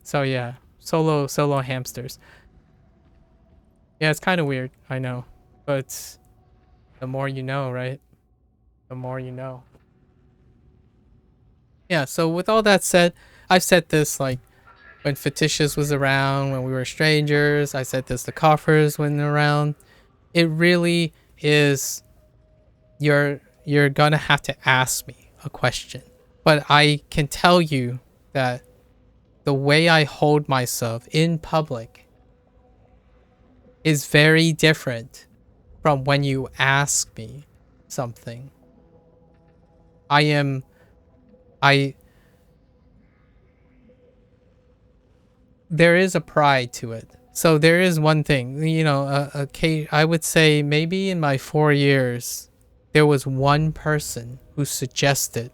So yeah, solo hamsters. Yeah, it's kind of weird, I know, but the more you know, right? The more you know. Yeah, so with all that said, I've said this like when Fetishes was around, when we were strangers. I said this to Coffers when they're around. It really is you're gonna have to ask me a question. But I can tell you that the way I hold myself in public is very different from when you ask me something. I there is a pride to it. So there is one thing, I would say maybe in my 4 years, there was one person who suggested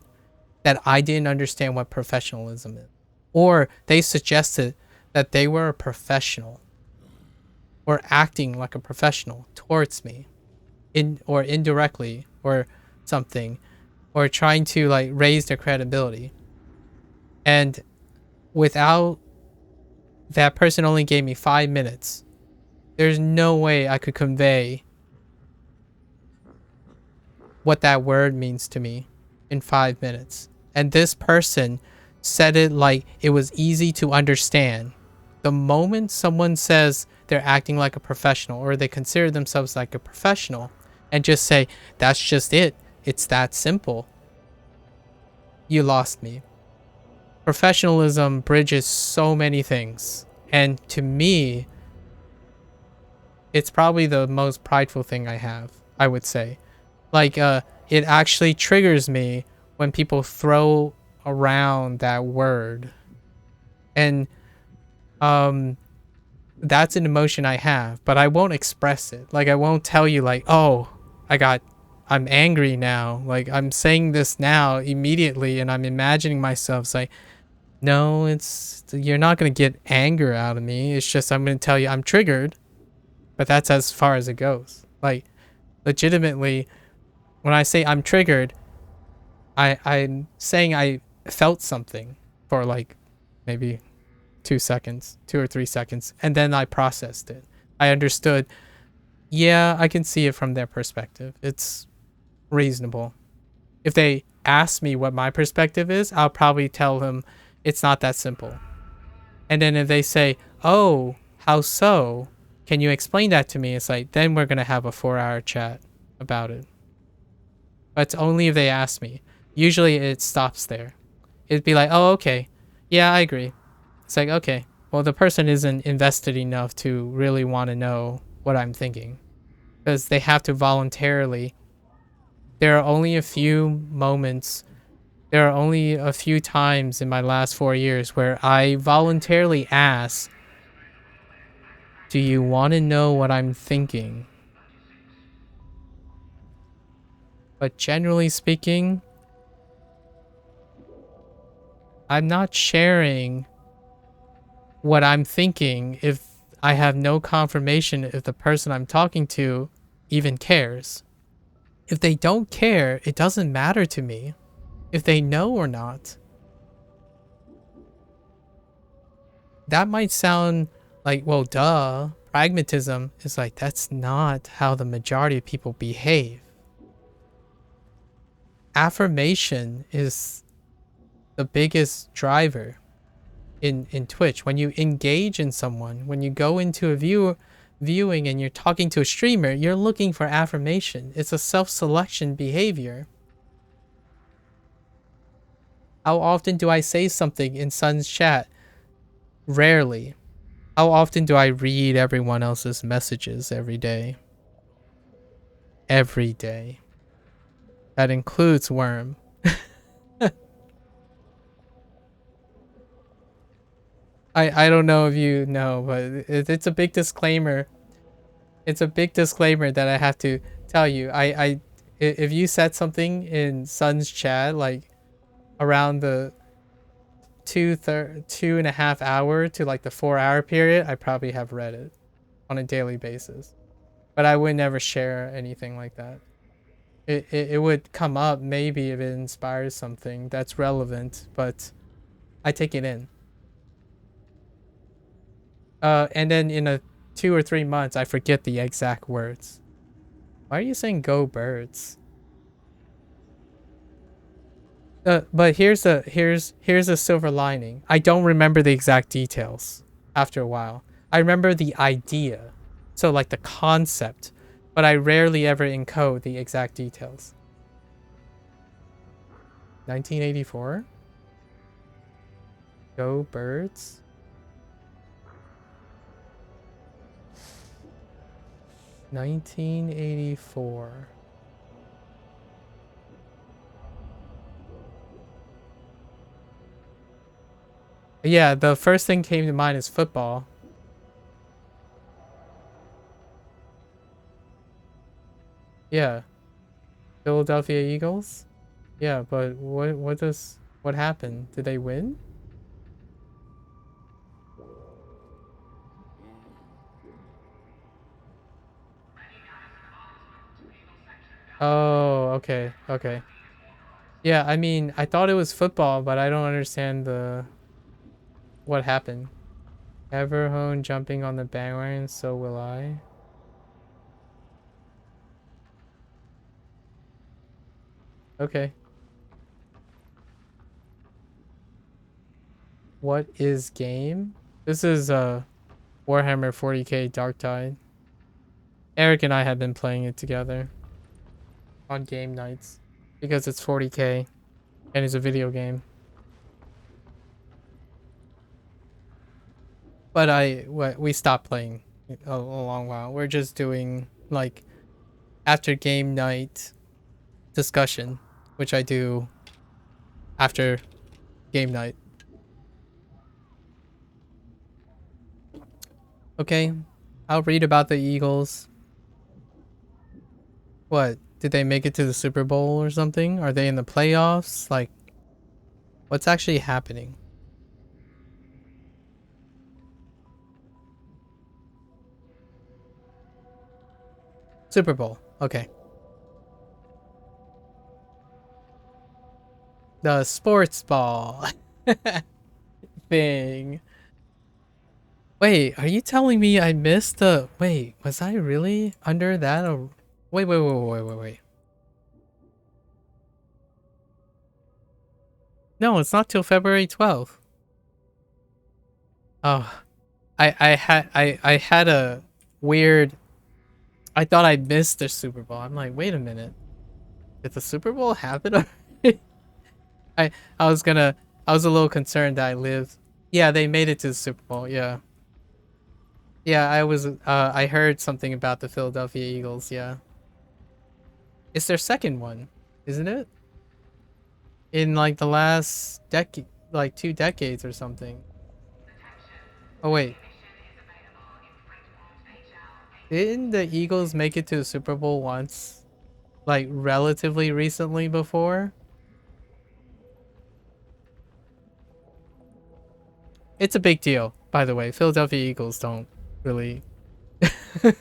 that I didn't understand what professionalism is. Or they suggested that they were a professional or acting like a professional towards me or indirectly or something, or trying to like raise their credibility. And without that person only gave me 5 minutes, there's no way I could convey what that word means to me in 5 minutes. And this person said it like it was easy to understand. The moment someone says they're acting like a professional or they consider themselves like a professional and just say, that's just it, it's that simple, you lost me. Professionalism bridges so many things. And to me, it's probably the most prideful thing I have, I would say. Like, it actually triggers me when people throw around that word. And that's an emotion I have, but I won't express it. Like, I won't tell you like, oh, I'm angry now. Like, I'm saying this now immediately and I'm imagining myself like, no, you're not going to get anger out of me. It's just, I'm going to tell you I'm triggered, but that's as far as it goes. Like, legitimately, when I say I'm triggered, I'm saying I felt something for like maybe 2 seconds, 2 or 3 seconds, and then I processed it. I understood, yeah, I can see it from their perspective. It's reasonable. If they ask me what my perspective is, I'll probably tell them it's not that simple. And then if they say, oh, how so? Can you explain that to me? It's like, then we're going to have a 4-hour chat about it. But it's only if they ask me. Usually it stops there. It'd be like, oh, okay. Yeah, I agree. It's like, okay, well, the person isn't invested enough to really want to know what I'm thinking. Because they have to voluntarily. There are only a few moments, there are only a few times in my last 4 years where I voluntarily ask, do you want to know what I'm thinking? But generally speaking, I'm not sharing what I'm thinking if I have no confirmation if the person I'm talking to even cares. If they don't care, it doesn't matter to me if they know or not. That might sound like, well, duh. Pragmatism is like, that's not how the majority of people behave. Affirmation is the biggest driver in Twitch. When you engage in someone, when you go into a viewing and you're talking to a streamer, you're looking for affirmation. It's a self-selection behavior. How often do I say something in Sun's chat? Rarely. How often do I read everyone else's messages every day? Every day. That includes Worm. I don't know if you know, but it's a big disclaimer. It's a big disclaimer that I have to tell you. If you said something in Sun's chat, like around the 2.5 hour to like the 4-hour period, I probably have read it on a daily basis. But I would never share anything like that. It would come up maybe if it inspires something that's relevant, but I take it in. And then in a 2 or 3 months, I forget the exact words. Why are you saying go birds? But here's a silver lining. I don't remember the exact details after a while. I remember the idea. So like the concept but I rarely ever encode the exact details. 1984? Go Birds? $1984. Yeah, the first thing came to mind is football. Yeah. Philadelphia Eagles? Yeah, but what happened? Did they win? Oh, okay, okay. Yeah, I mean, I thought it was football, but I don't understand what happened. Everhone jumping on the bandwagon, so will I. Okay. What is game? This is Warhammer 40k Darktide. Eric and I have been playing it together on game nights because it's 40k and it's a video game. But we stopped playing a long while. We're just doing like after game night discussion, which I do after game night. Okay, I'll read about the Eagles. What? Did they make it to the Super Bowl or something? Are they in the playoffs? Like, what's actually happening? Super Bowl. Okay. The sports ball thing. Wait, are you telling me I missed the... Wait, was I really under that? Or... Wait. No, it's not till February 12th. Oh, I had a weird... I thought I missed the Super Bowl. I'm like, wait a minute. Did the Super Bowl happen already? I I was gonna... I was a little concerned that I lived... Yeah, they made it to the Super Bowl, yeah. Yeah, I heard something about the Philadelphia Eagles, yeah. It's their second one, isn't it? In like the last decade, like 2 decades or something. Oh wait, didn't the Eagles make it to the Super Bowl once? Like relatively recently before? It's a big deal, by the way. Philadelphia Eagles don't really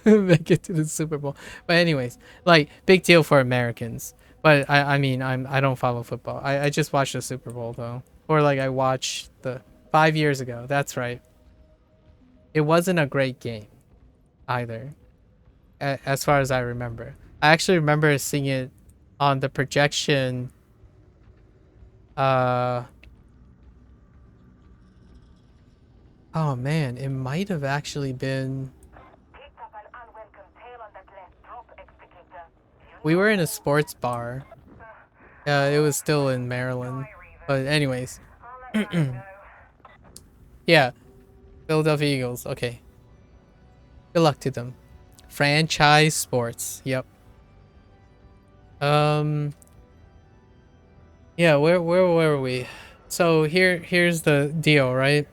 make it to the Super Bowl. But anyways, like big deal for Americans. But I mean I don't follow football. I just watched the Super Bowl though. Or like I watched the 5 years ago. That's right. It wasn't a great game either, as far as I remember. I actually remember seeing it on the projection. Uh oh man, it might have actually been. We were in a sports bar. It was still in Maryland. But anyways. Yeah. Philadelphia Eagles. Okay. Good luck to them. Franchise sports. Yep. Yeah, where were we? So here's the deal, right?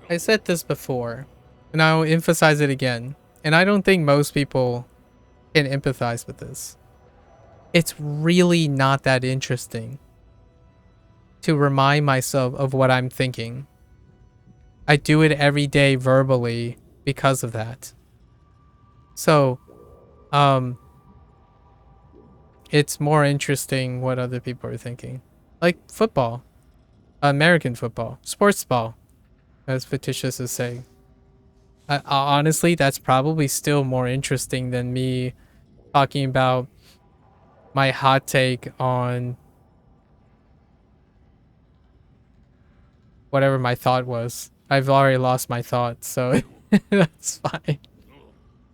I said this before, and I'll emphasize it again. And I don't think most people can empathize with this. It's really not that interesting to remind myself of what I'm thinking. I do it every day verbally because of that. So, it's more interesting what other people are thinking. Like football, American football, sports ball, as fictitious as saying. Honestly, that's probably still more interesting than me talking about my hot take on whatever my thought was. I've already lost my thoughts, so that's fine.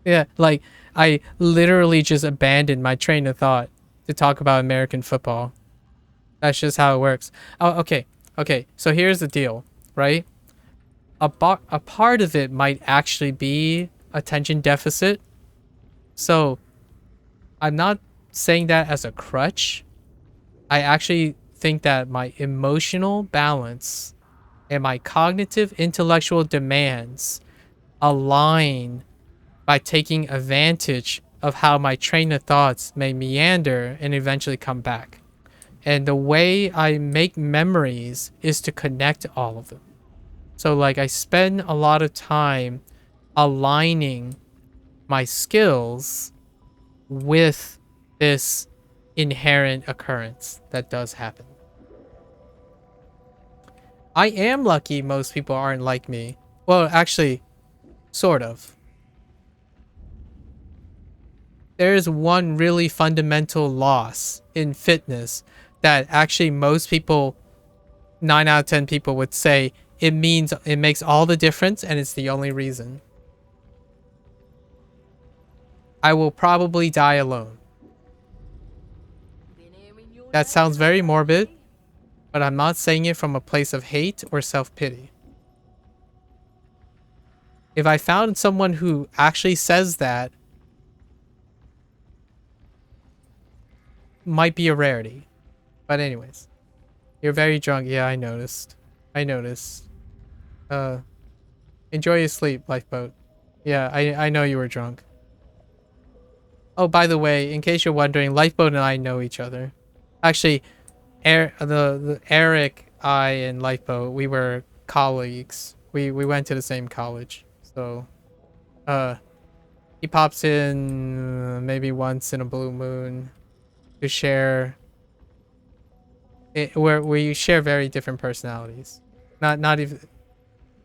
Yeah, like I literally just abandoned my train of thought to talk about American football. That's just how it works. Oh, okay. Okay, so here's the deal, right? A part of it might actually be attention deficit. So I'm not saying that as a crutch. I actually think that my emotional balance and my cognitive intellectual demands align by taking advantage of how my train of thoughts may meander and eventually come back. And the way I make memories is to connect all of them. So like I spend a lot of time aligning my skills with this inherent occurrence that does happen. I am lucky most people aren't like me. Well, actually, sort of. There is one really fundamental loss in fitness that actually most people, 9 out of 10 people would say it makes all the difference and it's the only reason. I will probably die alone. That sounds very morbid, but I'm not saying it from a place of hate or self-pity. If I found someone who actually says that, might be a rarity. But anyways, you're very drunk. Yeah, I noticed. I noticed. Enjoy your sleep, lifeboat. Yeah, I know you were drunk. Oh, by the way, in case you're wondering, Lifeboat and I know each other. Actually, the Eric, I, and Lifeboat, we were colleagues. We went to the same college. So, he pops in maybe once in a blue moon to share. Where we share very different personalities. Not even.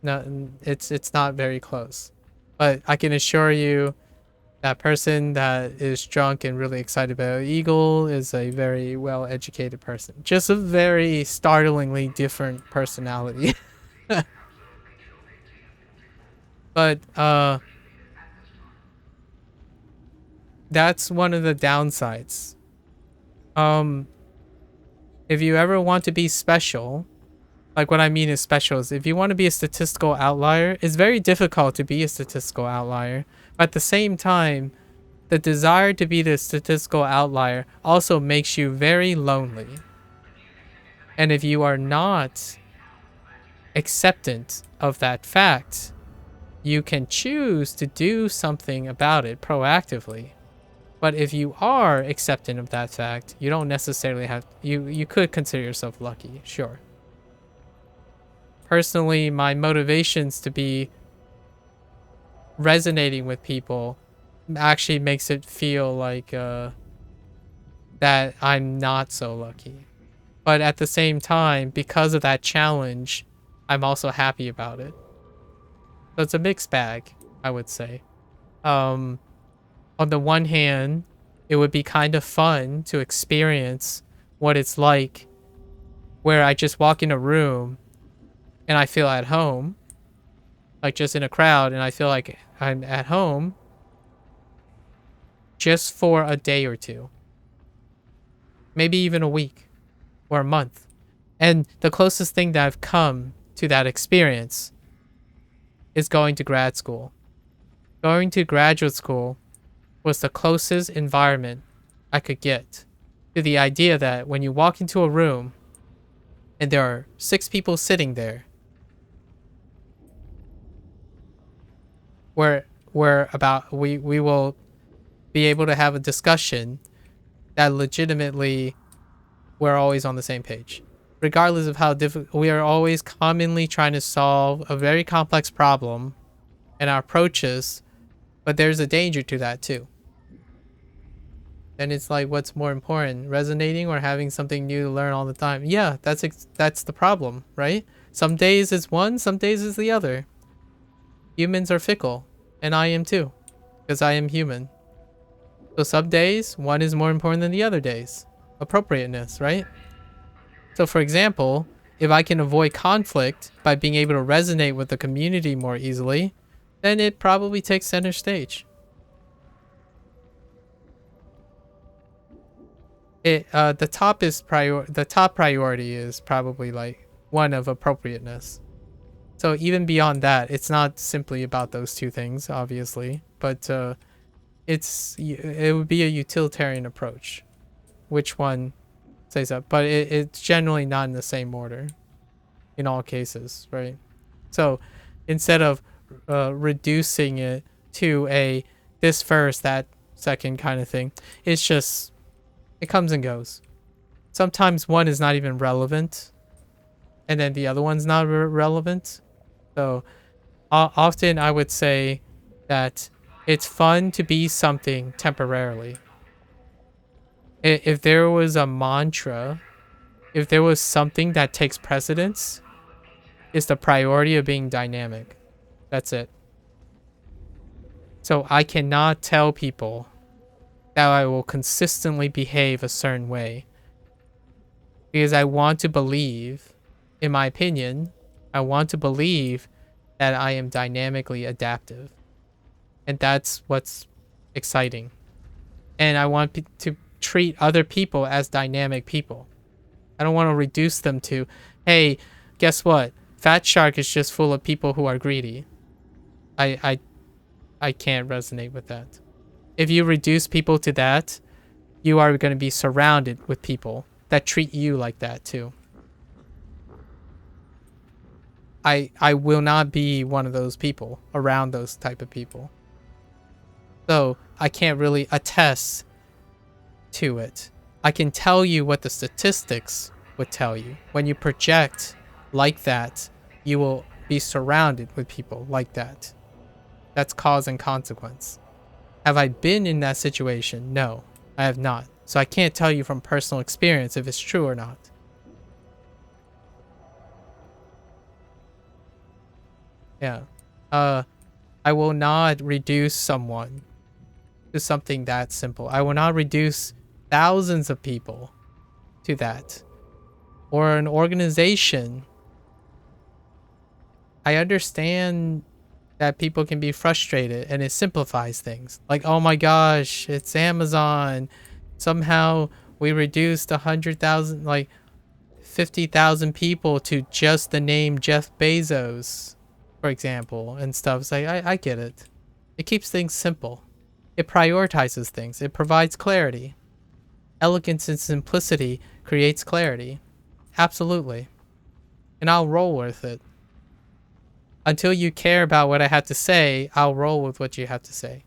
No, it's not very close. But I can assure you, that person that is drunk and really excited about Eagle is a very well-educated person. Just a very startlingly different personality. But that's one of the downsides. If you ever want to be special, like what I mean is special is if you want to be a statistical outlier, it's very difficult to be a statistical outlier. But at the same time, the desire to be the statistical outlier also makes you very lonely. And if you are not acceptant of that fact, you can choose to do something about it proactively. But if you are acceptant of that fact, you don't necessarily have... You could consider yourself lucky, sure. Personally, my motivations to be resonating with people actually makes it feel like that I'm not so lucky. But at the same time, because of that challenge, I'm also happy about it. So it's a mixed bag, I would say. On the one hand, it would be kind of fun to experience what it's like where I just walk in a room and I feel at home, like just in a crowd, and I feel like I'm at home just for a day or two, maybe even a week or a month. And the closest thing that I've come to that experience is going to grad school. Going to graduate school was the closest environment I could get to the idea that when you walk into a room and there are 6 people sitting there, we will be able to have a discussion that legitimately we're always on the same page. Regardless of how difficult, we are always commonly trying to solve a very complex problem in our approaches, but there's a danger to that too. Then it's like, what's more important, resonating or having something new to learn all the time? Yeah, that's the problem, right? Some days it's one, some days it's the other. Humans are fickle, and I am too, because I am human. So some days, one is more important than the other days. Appropriateness, right? So for example, if I can avoid conflict by being able to resonate with the community more easily, then it probably takes center stage. The top priority is probably like one of appropriateness. So even beyond that, it's not simply about those two things, obviously, but it would be a utilitarian approach. Which one says that? But it's generally not in the same order in all cases, right? So instead of reducing it to a this first, that second kind of thing, it's just, it comes and goes. Sometimes one is not even relevant, and then the other one's not relevant. So often I would say that it's fun to be something temporarily. If there was a mantra, if there was something that takes precedence, it's the priority of being dynamic. That's it. So I cannot tell people that I will consistently behave a certain way, because I want to believe, in my opinion, I want to believe that I am dynamically adaptive. And that's what's exciting. And I want to treat other people as dynamic people. I don't want to reduce them to, hey, guess what? Fat Shark is just full of people who are greedy. I can't resonate with that. If you reduce people to that, you are going to be surrounded with people that treat you like that too. I will not be one of those people around those type of people. So I can't really attest to it. I can tell you what the statistics would tell you. When you project like that, you will be surrounded with people like that. That's cause and consequence. Have I been in that situation? No, I have not. So I can't tell you from personal experience if it's true or not. Yeah. I will not reduce someone to something that simple. I will not reduce thousands of people to that. Or an organization. I understand that people can be frustrated, and it simplifies things. Like, oh my gosh, it's Amazon. Somehow we reduced 100,000, like 50,000 people to just the name Jeff Bezos, for example, and stuff. It's like, I get it. It keeps things simple. It prioritizes things. It provides clarity. Elegance and simplicity creates clarity. Absolutely. And I'll roll with it. Until you care about what I have to say, I'll roll with what you have to say.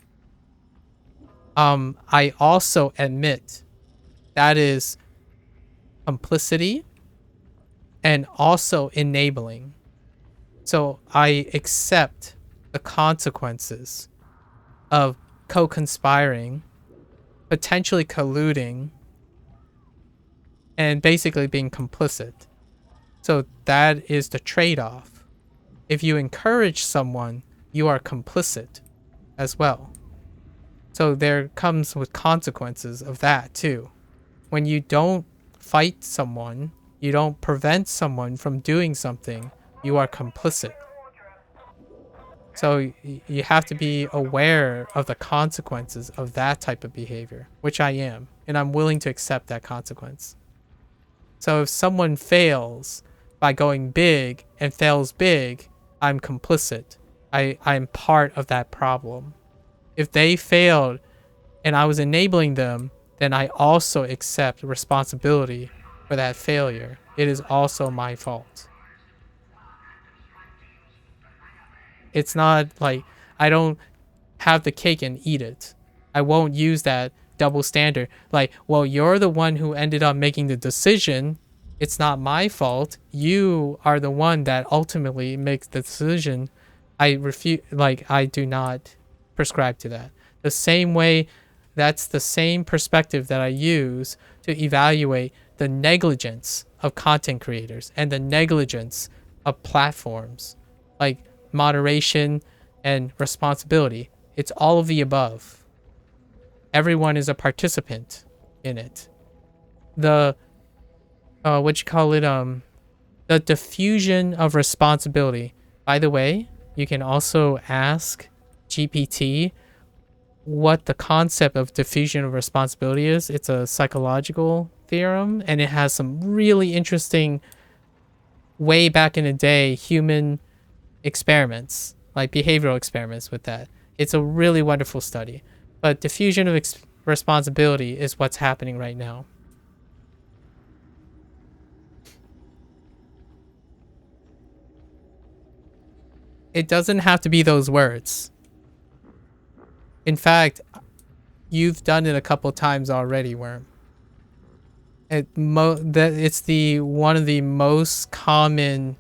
I also admit that is complicity and also enabling. So I accept the consequences of co-conspiring, potentially colluding, and basically being complicit. So that is the trade-off. If you encourage someone, you are complicit as well. So there comes with consequences of that too. When you don't fight someone, you don't prevent someone from doing something, you are complicit. So you have to be aware of the consequences of that type of behavior, which I am, and I'm willing to accept that consequence. So if someone fails by going big and fails big, I'm complicit. I'm part of that problem. If they failed and I was enabling them, then I also accept responsibility for that failure. It is also my fault. It's not like I don't have the cake and eat it. I won't use that double standard. Like, well, you're the one who ended up making the decision. It's not my fault. You are the one that ultimately makes the decision. I refuse, like, I do not prescribe to that. The same way, that's the same perspective that I use to evaluate the negligence of content creators and the negligence of platforms. Like, moderation and responsibility. It's all of the above. Everyone is a participant in it. The the The diffusion of responsibility. By the way, you can also ask GPT what the concept of diffusion of responsibility is. It's a psychological theorem, and it has some really interesting, way back in the day, human experiments, like behavioral experiments with that. It's a really wonderful study. But diffusion of responsibility is what's happening right now. It doesn't have to be those words. In fact, you've done it a couple times already, Worm. It's one of the most common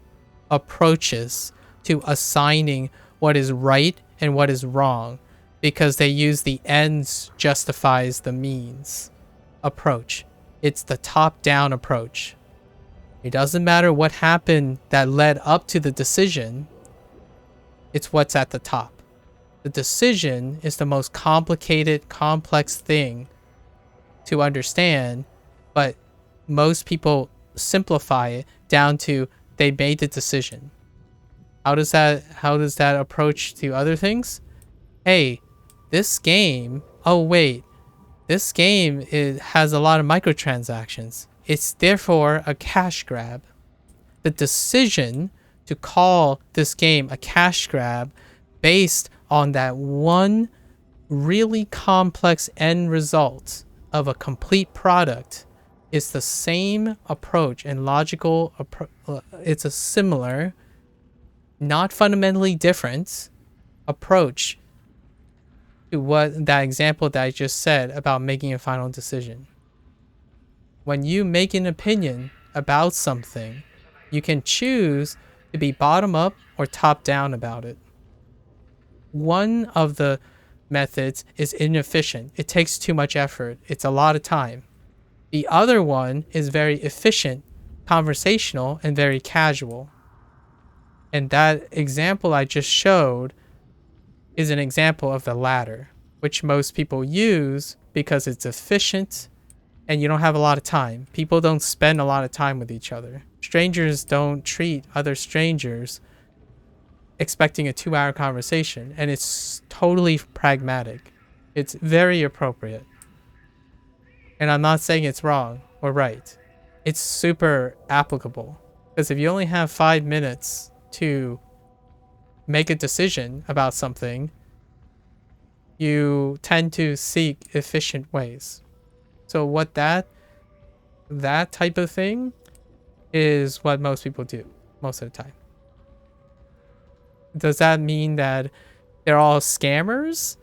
approaches to assigning what is right and what is wrong, because they use the ends justifies the means approach. It's the top-down approach. It doesn't matter what happened that led up to the decision. It's what's at the top. The decision is the most complicated, complex thing to understand, but most people simplify it down to they made the decision. How does that approach to other things? Hey, this game, this game has a lot of microtransactions. It's therefore a cash grab. The decision to call this game a cash grab based on that one really complex end result of a complete product is the same approach and logical it's a similar, not fundamentally different approach to what that example that I just said about making a final decision. When you make an opinion about something, you can choose to be bottom up or top down about it. One of the methods is inefficient. It takes too much effort. It's a lot of time. The other one is very efficient, conversational, and very casual. And that example I just showed is an example of the latter, which most people use because it's efficient and you don't have a lot of time. People don't spend a lot of time with each other. Strangers don't treat other strangers expecting a 2-hour conversation, and it's totally pragmatic. It's very appropriate. And I'm not saying it's wrong or right. It's super applicable. Because if you only have 5 minutes to make a decision about something, you tend to seek efficient ways. So what that type of thing is what most people do most of the time. Does that mean that they're all scammers?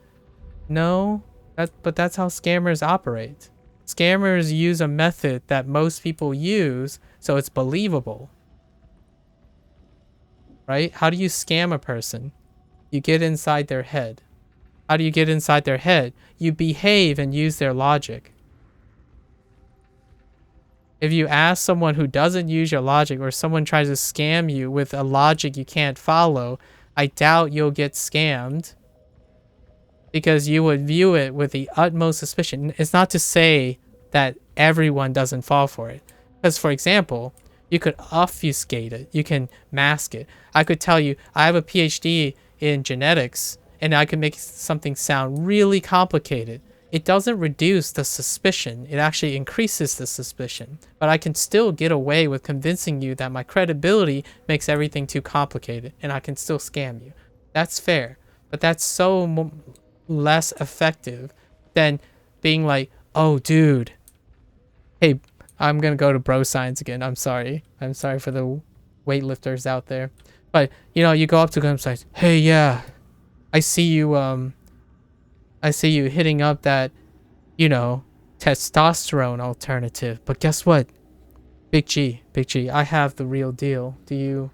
No, but that's how scammers operate. Scammers use a method that most people use, so it's believable. Right? How do you scam a person? You get inside their head. How do you get inside their head? You behave and use their logic. If you ask someone who doesn't use your logic, or someone tries to scam you with a logic you can't follow, I doubt you'll get scammed, because you would view it with the utmost suspicion. It's not to say that everyone doesn't fall for it. Because, for example, you could obfuscate it. You can mask it. I could tell you, I have a PhD in genetics, and I could make something sound really complicated. It doesn't reduce the suspicion. It actually increases the suspicion. But I can still get away with convincing you that my credibility makes everything too complicated, and I can still scam you. That's fair. But that's so less effective than being like, oh, dude. Hey, I'm going to go to bro science again. I'm sorry. I'm sorry for the weightlifters out there. But, you know, you go up to them and say, hey, yeah, I see you hitting up that, you know, testosterone alternative. But guess what? Big G, I have the real deal. Do you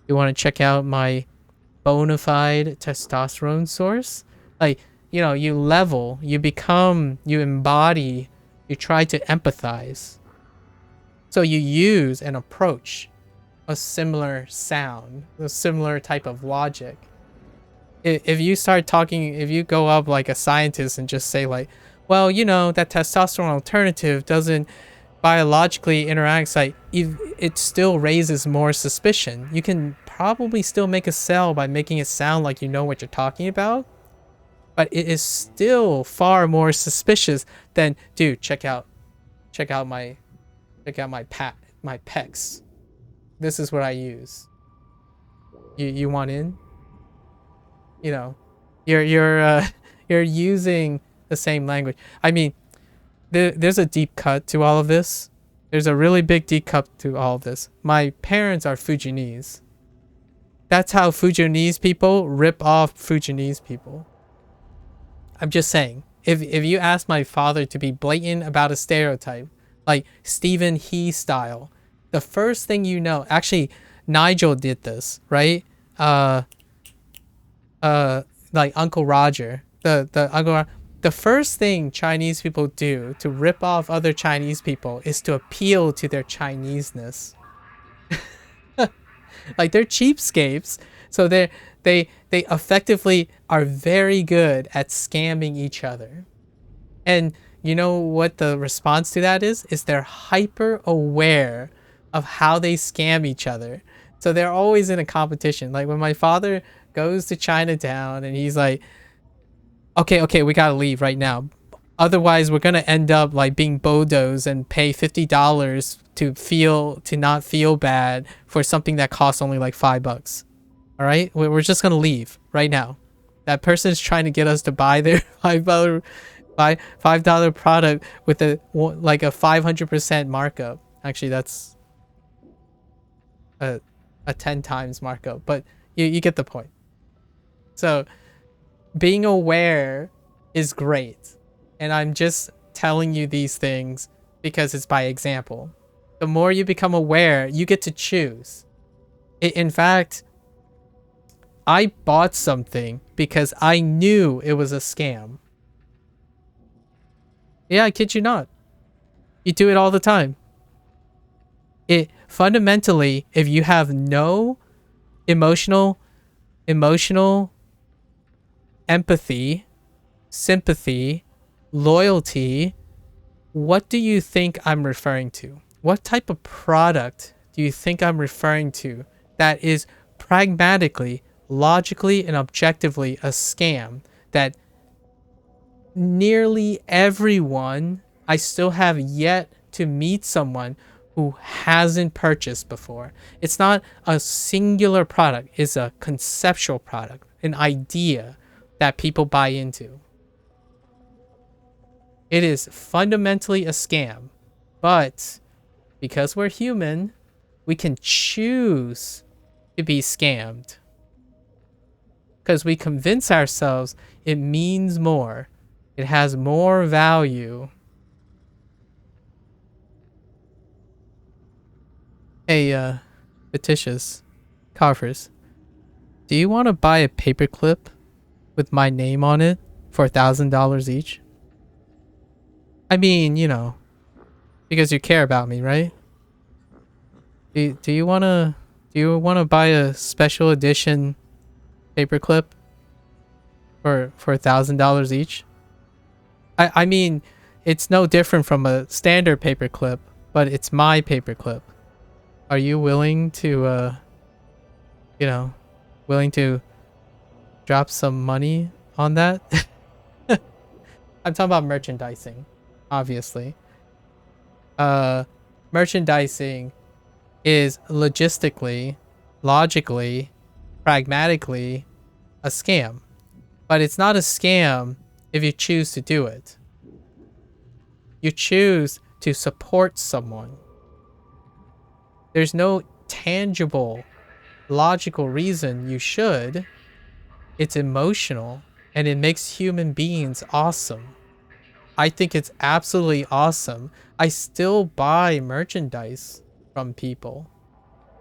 want to check out my bona fide testosterone source? Like, you know, you level, you become, you embody, you try to empathize. So you use and approach a similar sound, a similar type of logic. If you start talking, if you go up like a scientist and just say like, well, you know, that testosterone alternative doesn't biologically interacts, like it still raises more suspicion. You can probably still make a sale by making it sound like you know what you're talking about, but it is still far more suspicious than, dude, check out my pecs. This is what I use. You want in? You know, you're using the same language. I mean, there's a deep cut to all of this. There's a really big deep cut to all of this. My parents are Fujianese. That's how Fujianese people rip off Fujianese people. I'm just saying. If you ask my father to be blatant about a stereotype, like Stephen He style, the first thing you know, actually Nigel did this, right? Like Uncle Roger, the first thing Chinese people do to rip off other Chinese people is to appeal to their Chineseness. Like, they're cheapskates, so they effectively are very good at scamming each other. And you know what the response to that is? Is they're hyper aware of how they scam each other. So they're always in a competition. Like when my father goes to Chinatown and he's like, okay, we gotta leave right now. Otherwise, we're gonna end up like being bodos and pay $50 to not feel bad for something that costs only like $5. All right, we're just gonna leave right now. That person is trying to get us to buy their $5 product with a 500% markup. Actually, that's a 10 times markup, but you get the point. So being aware is great, and I'm just telling you these things because it's by example. The more you become aware, you get to choose. In fact, I bought something because I knew it was a scam. Yeah, I kid you not. You do it all the time. It fundamentally, if you have no emotional empathy, sympathy, loyalty, what do you think I'm referring to? What type of product do you think I'm referring to that is pragmatically, logically, and objectively a scam that nearly everyone, I still have yet to meet someone who hasn't purchased before. It's not a singular product, it's a conceptual product, an idea that people buy into. It is fundamentally a scam, but because we're human, we can choose to be scammed. Because we convince ourselves it means more. It has more value. Hey, fictitious Carvers, do you want to buy a paperclip with my name on it for $1,000 each? I mean, you know, because you care about me, right? Do you wanna buy a special edition paperclip for $1,000 each? I mean, it's no different from a standard paperclip, but it's my paperclip. Are you willing to willing to drop some money on that? I'm talking about merchandising, obviously. Merchandising is logistically, logically, pragmatically a scam. But it's not a scam if you choose to do it. You choose to support someone. There's no tangible, logical reason you should. It's emotional, and it makes human beings awesome. I think it's absolutely awesome. I still buy merchandise from people,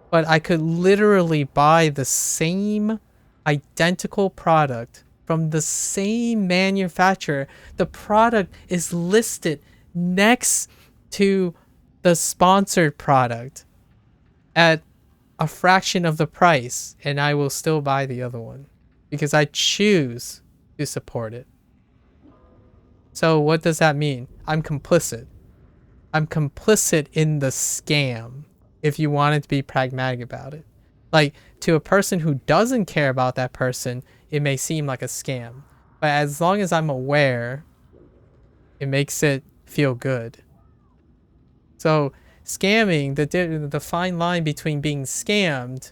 but I could literally buy the same identical product from the same manufacturer. The product is listed next to the sponsored product at a fraction of the price, and I will still buy the other one because I choose to support it. So what does that mean? I'm complicit. I'm complicit in the scam, if you wanted to be pragmatic about it. Like, to a person who doesn't care about that person, it may seem like a scam. But as long as I'm aware, it makes it feel good. So, scamming, the fine line between being scammed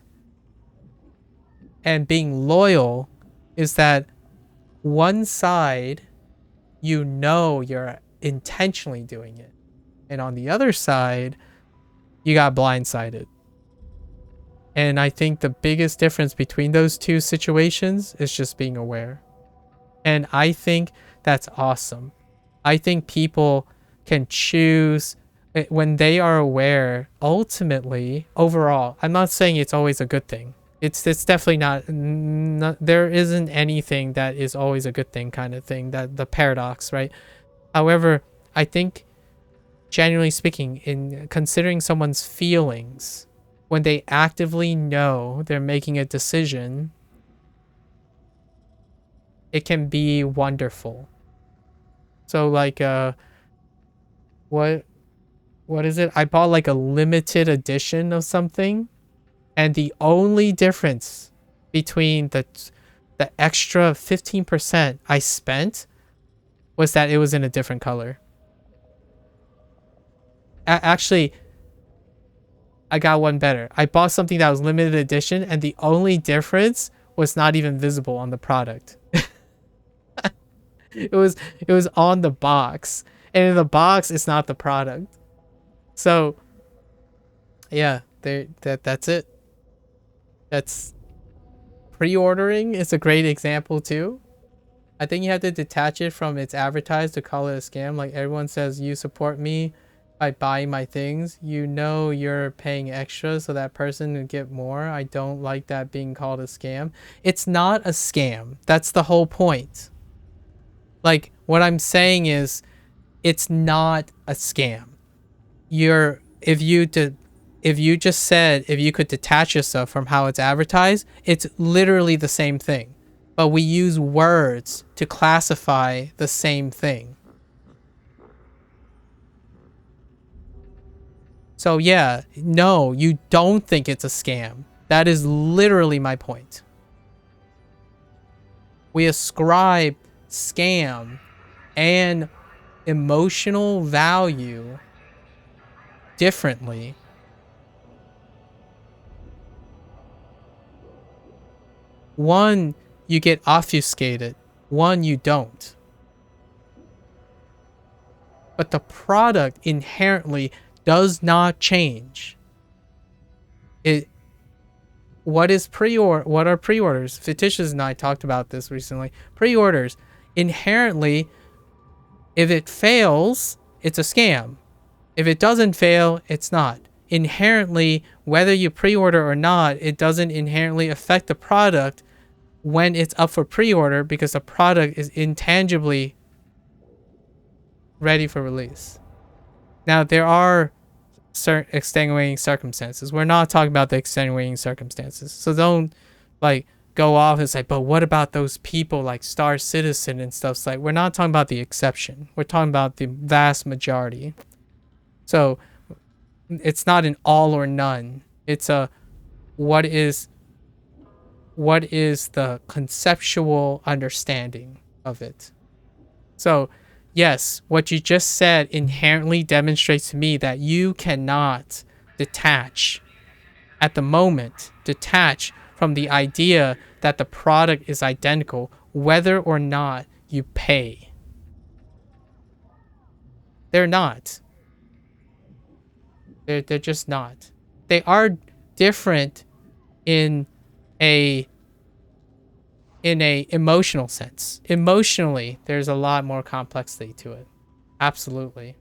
and being loyal is that one side, you know you're intentionally doing it. And on the other side, you got blindsided. And I think the biggest difference between those two situations is just being aware. And I think that's awesome. I think people can choose when they are aware. Ultimately, overall, I'm not saying it's always a good thing. It's definitely not, there isn't anything that is always a good thing, kind of thing, that the paradox, right? However, I think, generally speaking, in considering someone's feelings, when they actively know they're making a decision, it can be wonderful. So like what is it? I bought like a limited edition of something, and the only difference between the extra 15% I spent was that it was in a different color. Actually, I got one better. I bought something that was limited edition, and the only difference was not even visible on the product. It was on the box, and in the box it's not the product. So yeah, that's it. That's pre-ordering is a great example too. I think you have to detach it from its advertised to call it a scam. Like, everyone says, you support me by buying my things. You know you're paying extra so that person will get more. I don't like that being called a scam. It's not a scam. That's the whole point. Like, what I'm saying is, it's not a scam. If you just said if you could detach yourself from how it's advertised, it's literally the same thing. But we use words to classify the same thing. So yeah, no, you don't think it's a scam. That is literally my point. We ascribe scam and emotional value differently. One, you get obfuscated. One, you don't. But the product inherently does not change. What are pre-orders? Fictitious and I talked about this recently. Pre-orders, inherently, if it fails, it's a scam. If it doesn't fail, it's not. Inherently, whether you pre-order or not, it doesn't inherently affect the product when it's up for pre-order, because the product is intangibly ready for release. Now, there are certain extenuating circumstances. We're not talking about the extenuating circumstances. So don't like go off and say, but what about those people like Star Citizen and stuff? It's like, we're not talking about the exception. We're talking about the vast majority. So it's not an all or none. It's a what is the conceptual understanding of it. So yes, what you just said inherently demonstrates to me that you cannot detach at the moment, detach from the idea that the product is identical, whether or not you pay. They're not. They're just not. They are different in a emotional sense. Emotionally, there's a lot more complexity to it. Absolutely.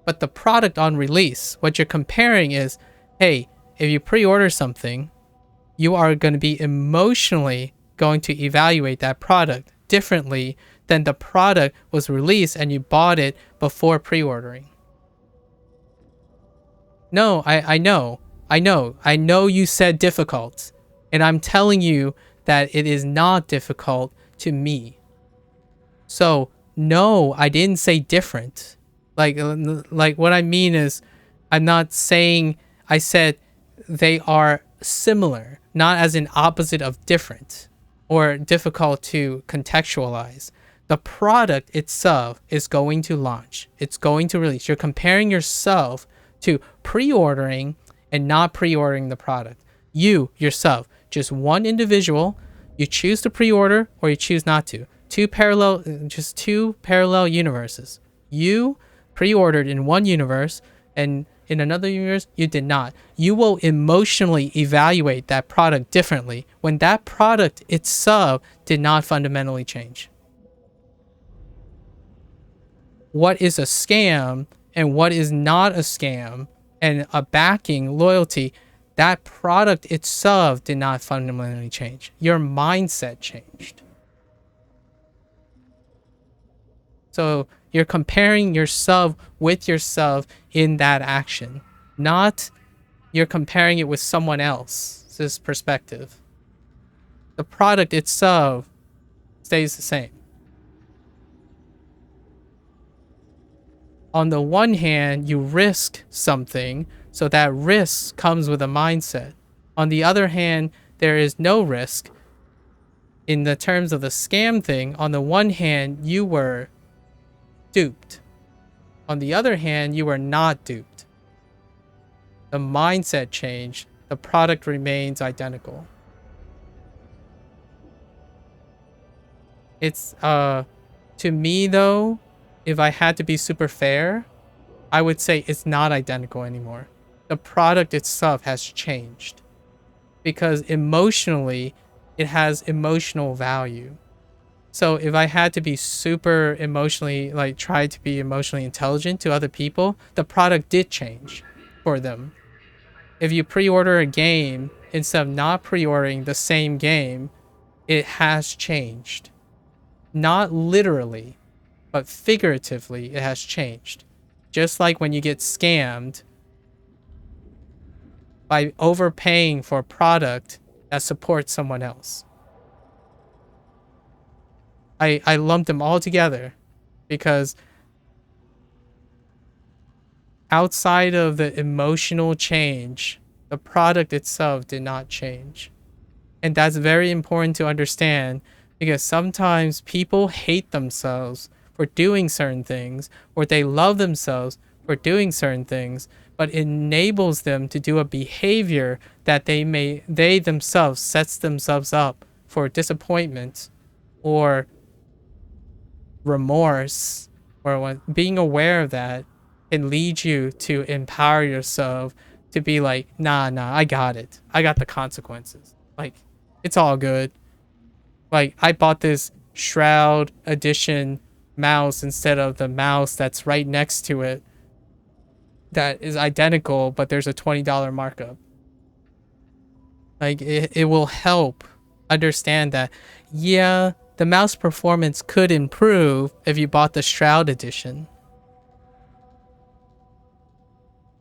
But the product on release, what you're comparing is, hey, if you pre-order something, you are going to be emotionally going to evaluate that product differently than the product was released and you bought it before pre-ordering. No, I know you said difficult, and I'm telling you that it is not difficult to me. So no, I didn't say different. Like what I mean is, I'm not saying, I said they are similar, not as an opposite of different or difficult to contextualize. The product itself is going to launch. It's going to release. You're comparing yourself to pre-ordering and not pre-ordering the product. You yourself, just one individual, you choose to pre-order or you choose not to. Just two parallel universes. You pre-ordered in one universe, and in another universe you did not. You will emotionally evaluate that product differently when that product itself did not fundamentally change. What is a scam and what is not a scam, and a backing, loyalty, that product itself did not fundamentally change. Your mindset changed. So you're comparing yourself with yourself in that action, not you're comparing it with someone else's perspective. The product itself stays the same. On the one hand, you risk something, so that risk comes with a mindset. On the other hand, there is no risk. In the terms of the scam thing, on the one hand, you were duped. On the other hand, you were not duped. The mindset changed. The product remains identical. It's, to me though, if I had to be super fair, I would say it's not identical anymore. The product itself has changed because emotionally, it has emotional value. So if I had to be super emotionally, like try to be emotionally intelligent to other people, the product did change for them. If you pre-order a game instead of not pre-ordering the same game, it has changed. Not literally, but figuratively, it has changed. Just like when you get scammed by overpaying for a product that supports someone else. I lumped them all together because outside of the emotional change, the product itself did not change. And that's very important to understand because sometimes people hate themselves for doing certain things, or they love themselves for doing certain things, but it enables them to do a behavior that they themselves sets themselves up for disappointment or remorse, or when being aware of that can lead you to empower yourself to be like, nah, I got it. I got the consequences. Like, it's all good. Like, I bought this Shroud Edition mouse instead of the mouse that's right next to it that is identical, but there's a $20 markup. Like, it will help understand that, yeah, the mouse performance could improve if you bought the Shroud Edition.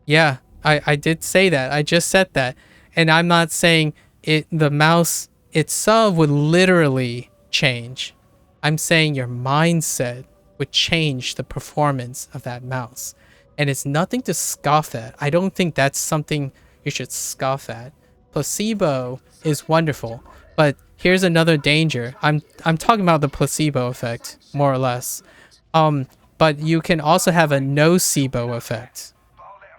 Yeah, I did say that. I just said that. And I'm not saying the mouse itself would literally change. I'm saying your mindset would change the performance of that mouse. And it's nothing to scoff at. I don't think that's something you should scoff at. Placebo is wonderful, but here's another danger. I'm talking about the placebo effect, more or less. But you can also have a nocebo effect.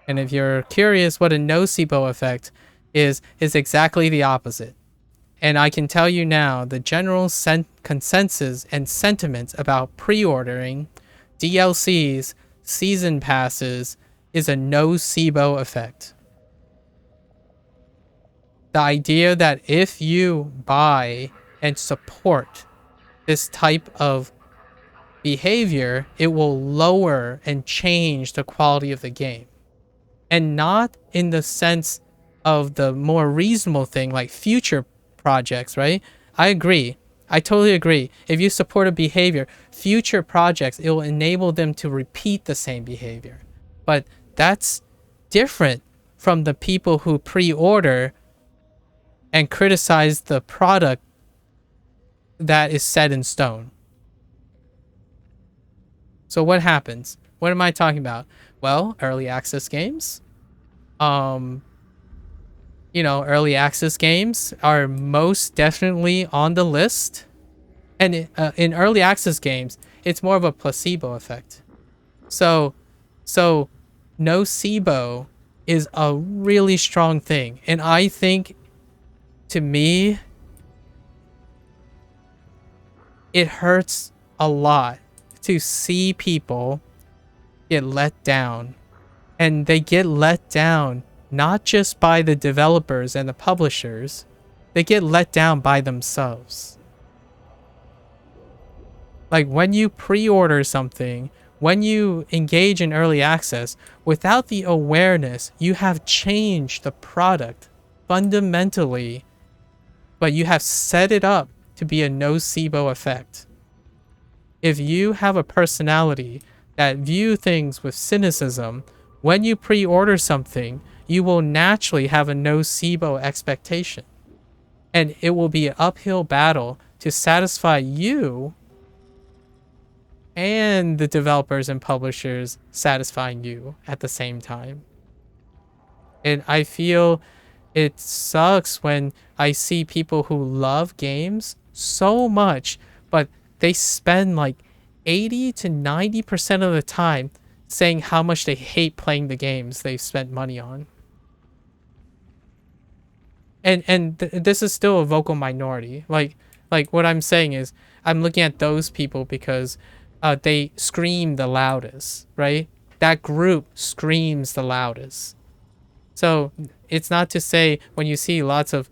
And if you're curious what a nocebo effect is exactly the opposite. And I can tell you now, the general consensus and sentiments about pre-ordering, DLCs, season passes, is a nocebo effect. The idea that if you buy and support this type of behavior, it will lower and change the quality of the game. And not in the sense of the more reasonable thing like future projects, right? I agree. I totally agree. If you support a behavior, future projects, it will enable them to repeat the same behavior. But that's different from the people who pre-order and criticize the product that is set in stone. So what happens? What am I talking about? Well, early access games. Um, early access games are most definitely on the list. And in early access games, it's more of a placebo effect. So, so nocebo is a really strong thing, and I think, to me, it hurts a lot to see people get let down, and they get let down not just by the developers and the publishers, they get let down by themselves. Like when you pre-order something, when you engage in early access, without the awareness, you have changed the product fundamentally, but you have set it up to be a nocebo effect. If you have a personality that view things with cynicism, when you pre-order something, you will naturally have a nocebo expectation. And it will be an uphill battle to satisfy you and the developers and publishers satisfying you at the same time. And I feel it sucks when I see people who love games so much, but they spend like 80 to 90% of the time saying how much they hate playing the games they've spent money on. And this is still a vocal minority. Like what I'm saying is, I'm looking at those people because they scream the loudest, right? That group screams the loudest. So it's not to say when you see lots of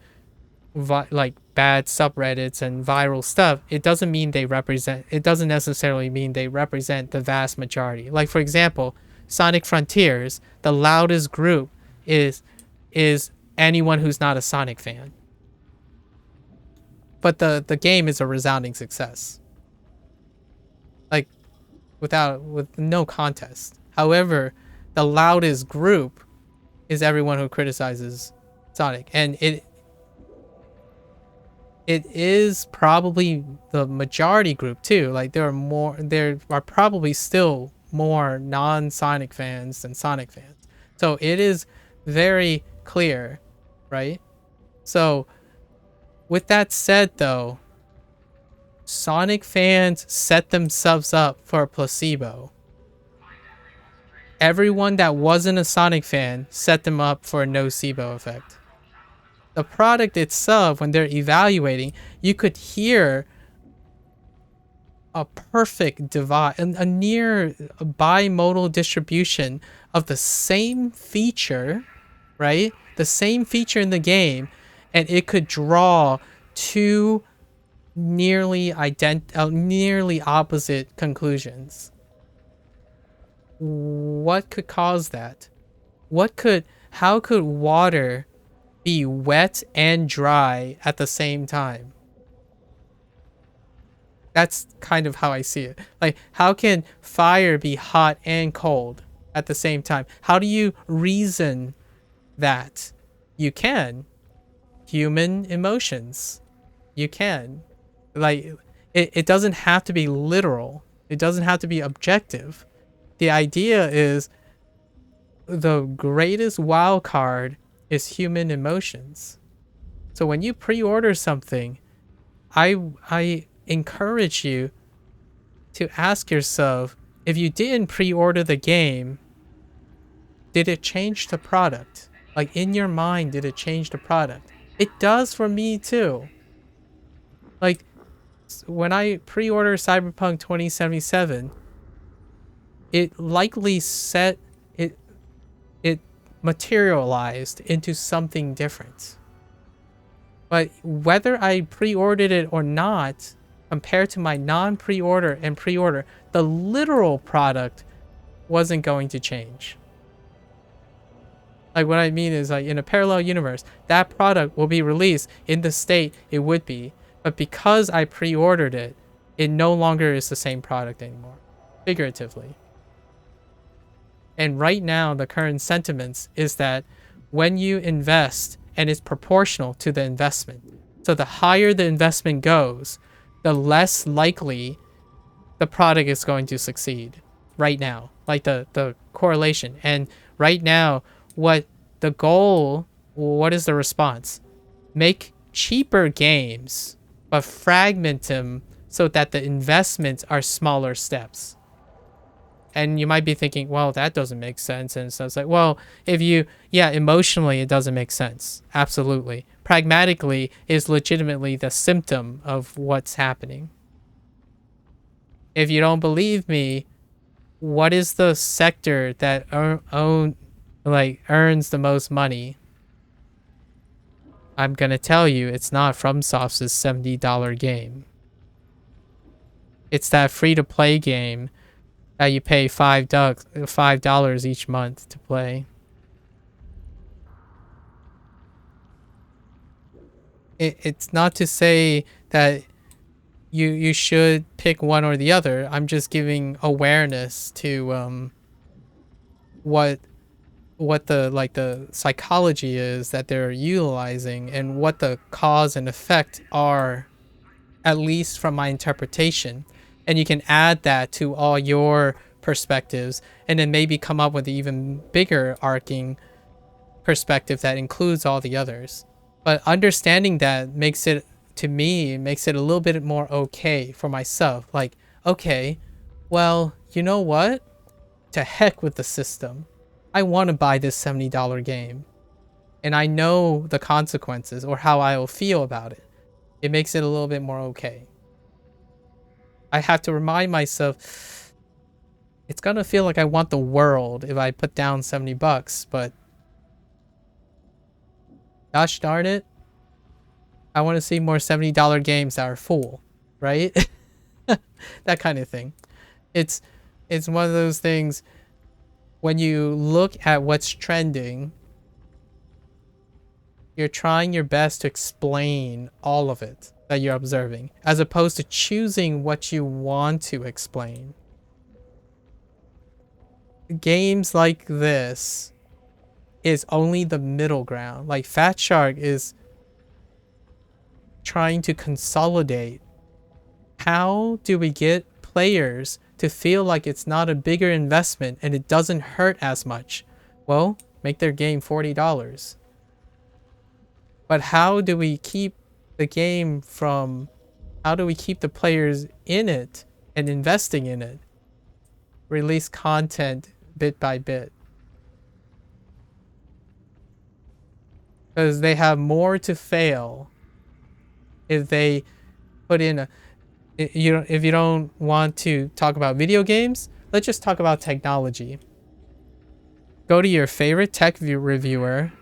like bad subreddits and viral stuff, it doesn't necessarily mean they represent the vast majority. Like, for example, Sonic Frontiers, the loudest group is anyone who's not a Sonic fan. But the game is a resounding success. Like, with no contest. However, the loudest group is everyone who criticizes Sonic, and it is probably the majority group too. Like there are probably still more non-Sonic fans than Sonic fans. So it is very clear, right? So with that said though, Sonic fans set themselves up for a placebo. Everyone that wasn't a Sonic fan set them up for a nocebo effect. The product itself, when they're evaluating, you could hear a perfect divide, a near bimodal distribution of the same feature, right? The same feature in the game, and it could draw two nearly opposite conclusions. What could cause that? How could water be wet and dry at the same time? That's kind of how I see it. Like, how can fire be hot and cold at the same time? How do you reason that? You can. Human emotions. You can. Like, it doesn't have to be literal. It doesn't have to be objective. The idea is the greatest wild card is human emotions. So when you pre-order something, I encourage you to ask yourself, if you didn't pre-order the game, did it change the product? Like, in your mind, did it change the product? It does for me too. Like, when I pre-order Cyberpunk 2077, it likely it materialized into something different. But whether I pre-ordered it or not, compared to my non-pre-order and pre-order, the literal product wasn't going to change. Like, what I mean is, like, in a parallel universe, that product will be released in the state it would be, but because I pre-ordered it, it no longer is the same product anymore, figuratively. And right now, the current sentiments is that when you invest, and it's proportional to the investment, so the higher the investment goes, the less likely the product is going to succeed right now. like the correlation. And right now, what the goal, what is the response? Make cheaper games, but fragment them so that the investments are smaller steps. And you might be thinking, well, that doesn't make sense. And so it's like, well, if you, yeah, emotionally, it doesn't make sense. Absolutely. Pragmatically is legitimately the symptom of what's happening. If you don't believe me, what is the sector that earns the most money? I'm gonna tell you, it's not FromSoft's $70 game. It's that free-to-play game that you pay $5 each month to play. It's not to say that you should pick one or the other. I'm just giving awareness to what the psychology is that they're utilizing and what the cause and effect are, at least from my interpretation. And you can add that to all your perspectives and then maybe come up with an even bigger arcing perspective that includes all the others. But understanding that makes it, to me, makes it a little bit more okay for myself. Like, okay, well, you know what? To heck with the system. I want to buy this $70 game. And I know the consequences or how I will feel about it. It makes it a little bit more okay. I have to remind myself, it's going to feel like I want the world if I put down $70, but gosh darn it, I want to see more $70 games that are full, right? That kind of thing. It's one of those things, when you look at what's trending, you're trying your best to explain all of it that you're observing, as opposed to choosing what you want to explain. Games like this is only the middle ground. Like Fat Shark is trying to consolidate. How do we get players to feel like it's not a bigger investment and it doesn't hurt as much? Well, make their game $40. But how do we keep the game from, how do we keep the players in it and investing in it? Release content bit by bit. Because they have more to fail if they put in a, if you don't want to talk about video games, let's just talk about technology. Go to your favorite tech reviewer,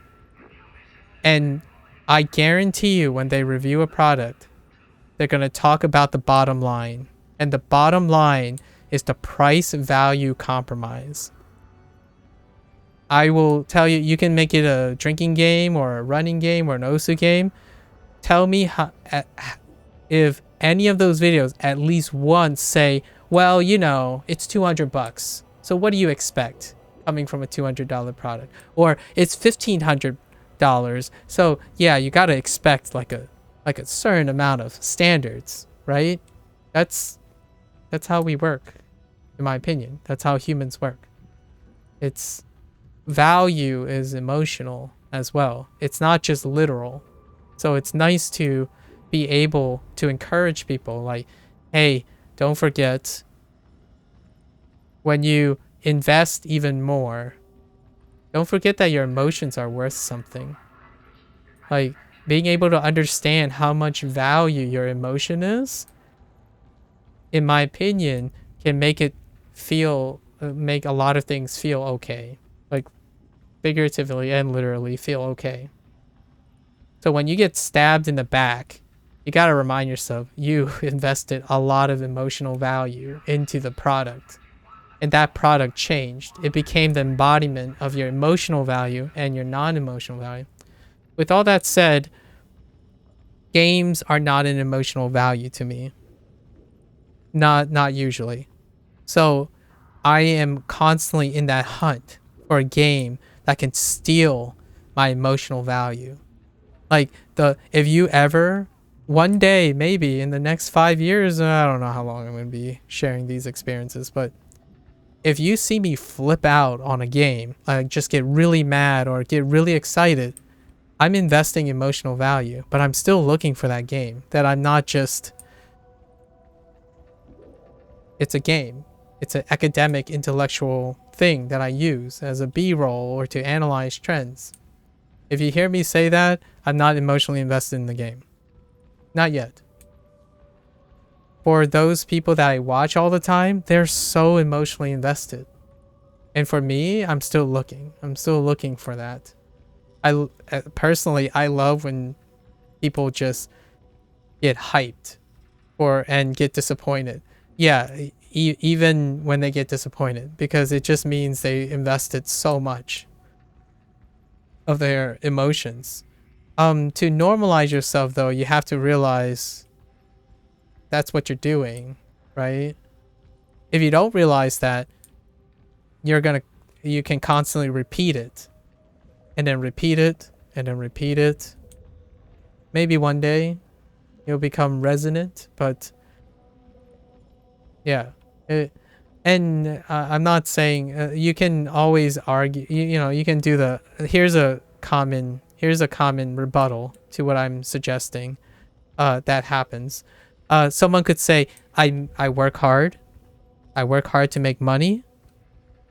and I guarantee you when they review a product, they're going to talk about the bottom line. And the bottom line is the price value compromise. I will tell you, you can make it a drinking game or a running game or an OSU game. Tell me how, if any of those videos at least once say, well, you know, it's $200. So what do you expect coming from a $200 product? Or it's $1,500. So yeah, you got to expect like a certain amount of standards, right? That's how we work, in my opinion. That's how humans work. It's value is emotional as well. It's not just literal. So it's nice to be able to encourage people like, hey, don't forget, when you invest even more, don't forget that your emotions are worth something. Like, being able to understand how much value your emotion is, in my opinion, can make it feel, make a lot of things feel okay. Like, figuratively and literally feel okay. So when you get stabbed in the back, you got to remind yourself you invested a lot of emotional value into the product. And that product changed. It became the embodiment of your emotional value and your non-emotional value. With all that said, games are not an emotional value to me. Not usually. So I am constantly in that hunt for a game that can steal my emotional value. Like, if you ever, one day, maybe in the next 5 years, I don't know how long I'm going to be sharing these experiences, but If you see me flip out on a game, like just get really mad or get really excited, I'm investing emotional value, but I'm still looking for that game. That I'm not just... It's a game. It's an academic, intellectual thing that I use as a B-roll or to analyze trends. If you hear me say that, I'm not emotionally invested in the game. Not yet. For those people that I watch all the time, they're so emotionally invested. And for me, I'm still looking. I'm still looking for that. Personally, I love when people just get hyped and get disappointed. Yeah, even when they get disappointed, because it just means they invested so much of their emotions. To normalize yourself, though, you have to realize that's what you're doing, right? If you don't realize that, you can constantly repeat it, and then repeat it, and then repeat it. Maybe one day you'll become resonant, but yeah. I'm not saying you can always argue. You can do the here's a common rebuttal to what I'm suggesting. That happens. Someone could say, I work hard. I work hard to make money,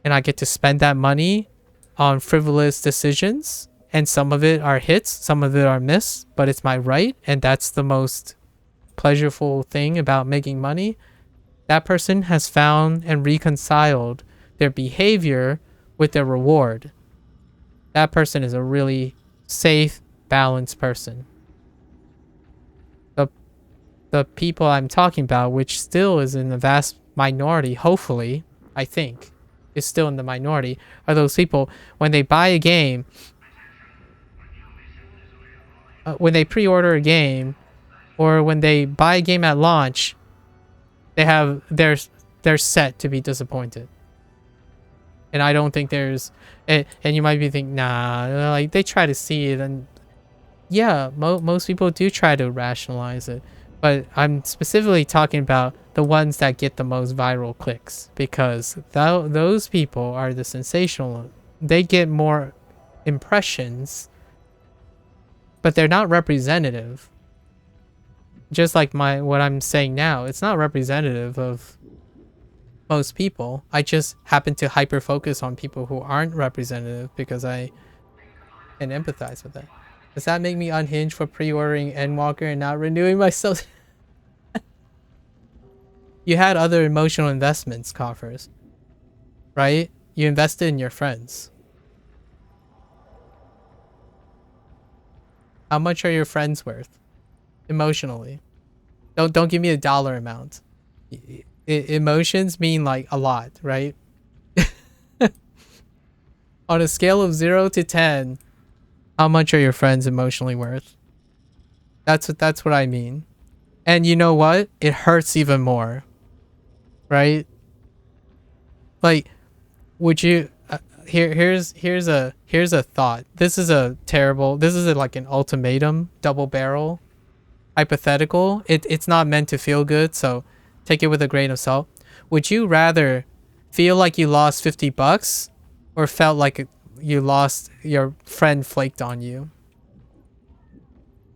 and I get to spend that money on frivolous decisions, and some of it are hits, some of it are miss, but it's my right, and that's the most pleasurable thing about making money. That person has found and reconciled their behavior with their reward. That person is a really safe, balanced person. The people I'm talking about, which still is in the vast minority, hopefully, I think, is still in the minority, are those people, when they buy a game, when they pre-order a game, or when they buy a game at launch, they're set to be disappointed. And I don't think there's... And you might be thinking, nah, like, they try to see it, and yeah, most people do try to rationalize it. But I'm specifically talking about the ones that get the most viral clicks, because those people are the sensational. They get more impressions, but they're not representative. Just like what I'm saying now, it's not representative of most people. I just happen to hyper focus on people who aren't representative because I can empathize with that. Does that make me unhinged for pre-ordering Endwalker and not renewing myself? You had other emotional investments, Coffers. Right? You invested in your friends. How much are your friends worth? Emotionally. Don't give me a dollar amount. Emotions mean like a lot, right? On a scale of 0 to 10, how much are your friends emotionally worth? That's what I mean. And you know what? It hurts even more. Right? Like, would you here's a thought. This is like an ultimatum, double barrel hypothetical. It's not meant to feel good, so take it with a grain of salt. Would you rather feel like you lost $50 or felt like your friend flaked on you?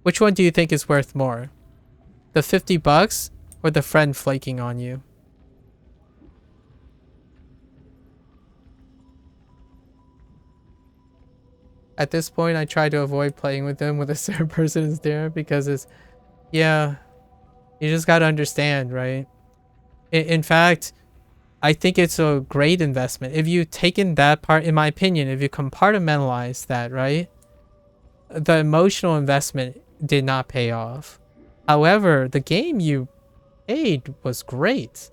Which one do you think is worth more? The $50 or the friend flaking on you? At this point, I try to avoid playing with them when a certain person is there, because it's, yeah, you just gotta understand, right? In fact, I think it's a great investment. If you taken that part, in my opinion, if you compartmentalize that, right? The emotional investment did not pay off. However, the game you paid was great.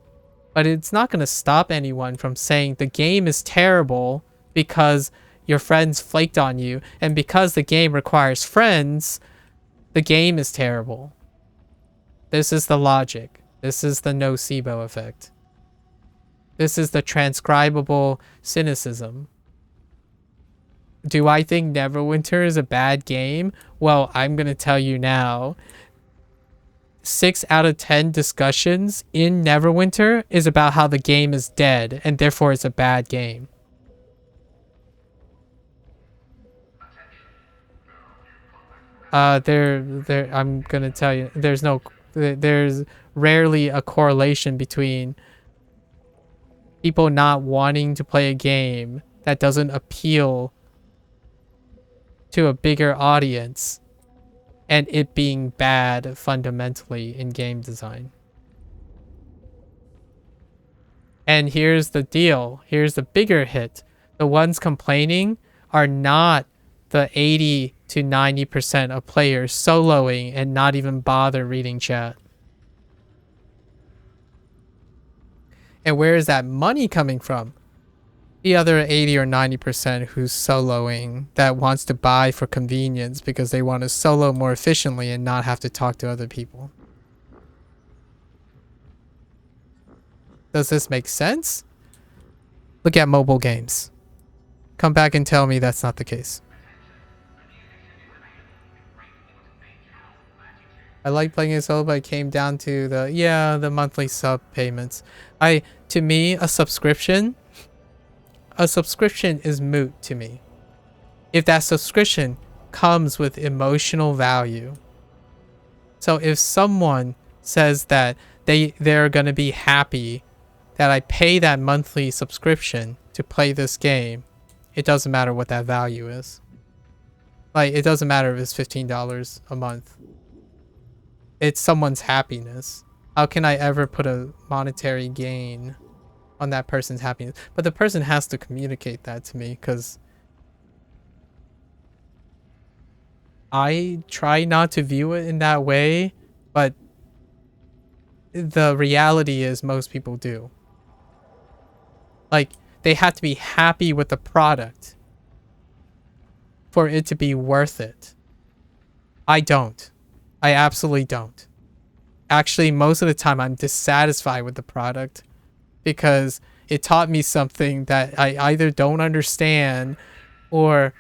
But it's not going to stop anyone from saying the game is terrible because your friends flaked on you, and because the game requires friends, the game is terrible. This is the logic. This is the nocebo effect. This is the transcribable cynicism. Do I think Neverwinter is a bad game? Well, I'm going to tell you now. 6 out of 10 discussions in Neverwinter is about how the game is dead and therefore it's a bad game. I'm gonna tell you, there's rarely a correlation between people not wanting to play a game that doesn't appeal to a bigger audience and it being bad fundamentally in game design. And here's the deal. Here's the bigger hit. The ones complaining are not the 80 to 90% of players soloing and not even bother reading chat. And where is that money coming from? The other 80 or 90% who's soloing that wants to buy for convenience because they want to solo more efficiently and not have to talk to other people. Does this make sense? Look at mobile games. Come back and tell me that's not the case. I like playing it solo, but it came down to the monthly sub payments. To me, a subscription is moot to me. If that subscription comes with emotional value. So if someone says that they're going to be happy that I pay that monthly subscription to play this game, it doesn't matter what that value is. Like, it doesn't matter if it's $15 a month. It's someone's happiness. How can I ever put a monetary gain on that person's happiness? But the person has to communicate that to me, because I try not to view it in that way, but the reality is most people do. Like, they have to be happy with the product for it to be worth it. I don't. I absolutely don't. Actually, most of the time I'm dissatisfied with the product because it taught me something that I either don't understand or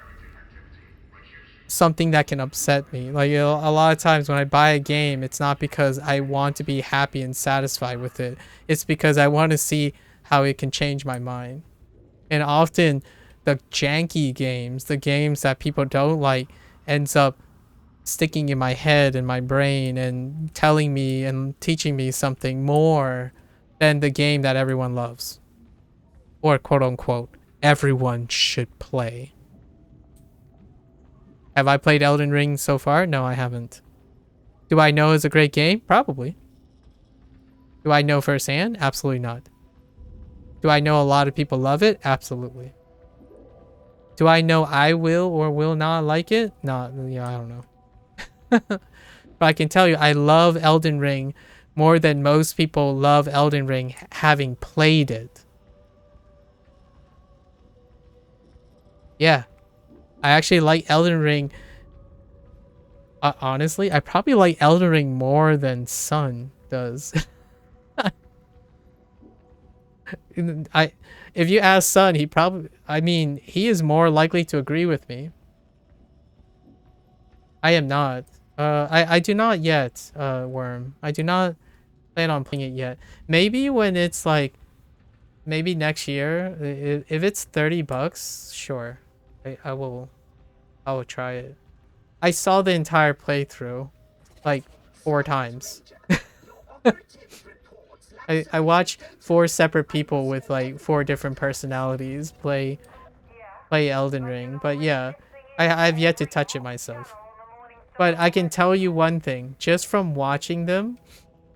something that can upset me. Like, a lot of times when I buy a game, it's not because I want to be happy and satisfied with it. It's because I want to see how it can change my mind. And often the janky games, the games that people don't like, ends up sticking in my head and my brain and telling me and teaching me something more than the game that everyone loves. Or quote unquote, everyone should play. Have I played Elden Ring so far? No, I haven't. Do I know it's a great game? Probably. Do I know firsthand? Absolutely not. Do I know a lot of people love it? Absolutely. Do I know I will or will not like it? No, yeah, I don't know. But I can tell you, I love Elden Ring more than most people love Elden Ring having played it. Yeah. I actually like Elden Ring. Honestly, I probably like Elden Ring more than Sun does. If you ask Sun, he is more likely to agree with me. I am not. I do not yet, Worm. I do not plan on playing it yet. Maybe when it's like, maybe next year, if it's $30, sure. I will try it. I saw the entire playthrough like 4 times. I watched 4 separate people with like 4 different personalities play Elden Ring. But yeah, I've yet to touch it myself. But I can tell you one thing, just from watching them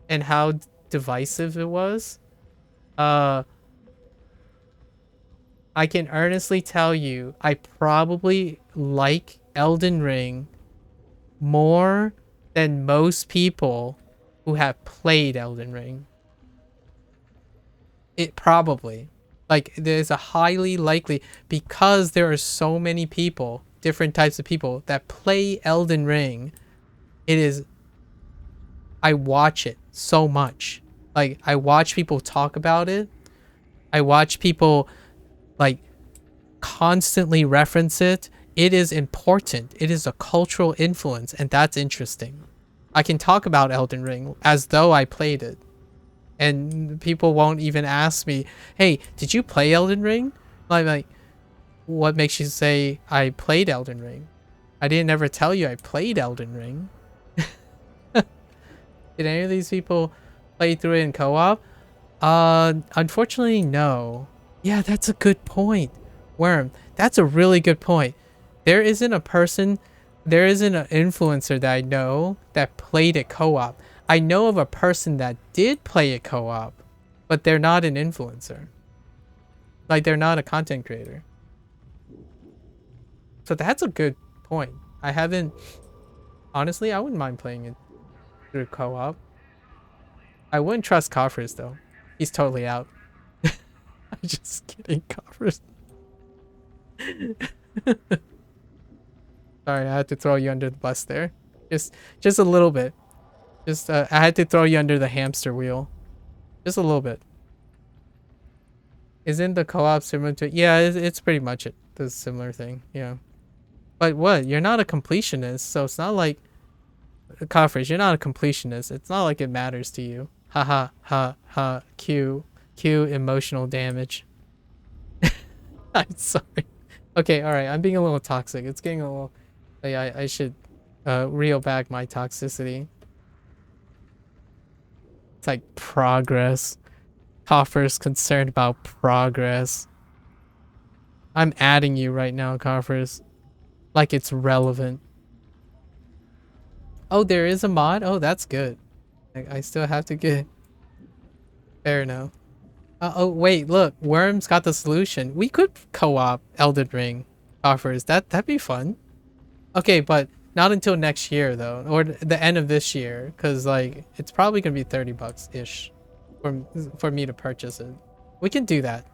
and how divisive it was, I can earnestly tell you I probably like Elden Ring more than most people who have played Elden Ring. It probably. Like, there's a highly likely, because there are so many people, different types of people that play Elden Ring, I watch it so much. Like, I watch people talk about it. I watch people like constantly reference it. It is important. It is a cultural influence, and that's interesting. I can talk about Elden Ring as though I played it. And people won't even ask me, hey, did you play Elden Ring? Like, what makes you say I played Elden Ring? I didn't ever tell you I played Elden Ring. Did any of these people play through it in co-op? Unfortunately, no. Yeah, that's a good point. Worm, that's a really good point. There isn't an influencer that I know that played it co-op. I know of a person that did play it co-op, but they're not an influencer. Like, they're not a content creator. So that's a good point. I haven't... Honestly, I wouldn't mind playing it through co-op. I wouldn't trust Coffers, though. He's totally out. I'm just kidding, Coffers. Sorry, I had to throw you under the bus there. Just a little bit. I had to throw you under the hamster wheel. Just a little bit. Isn't the co-op similar to... Yeah, it's pretty much the similar thing. Yeah. But what? You're not a completionist, so it's not like... Coffers, you're not a completionist. It's not like it matters to you. Ha ha ha ha. Q emotional damage. I'm sorry. Okay, alright. I'm being a little toxic. It's getting a little... I should reel back my toxicity. It's like progress. Coffers concerned about progress. I'm adding you right now, Coffers. Like it's relevant. Oh, there is a mod? Oh, that's good. I still have to get... Fair enough. Oh, wait, look. Worm's got the solution. We could co-op Elden Ring offers. That'd be fun. Okay, but not until next year, though. Or the end of this year. Because, like, it's probably going to be 30 bucks-ish for me to purchase it. We can do that.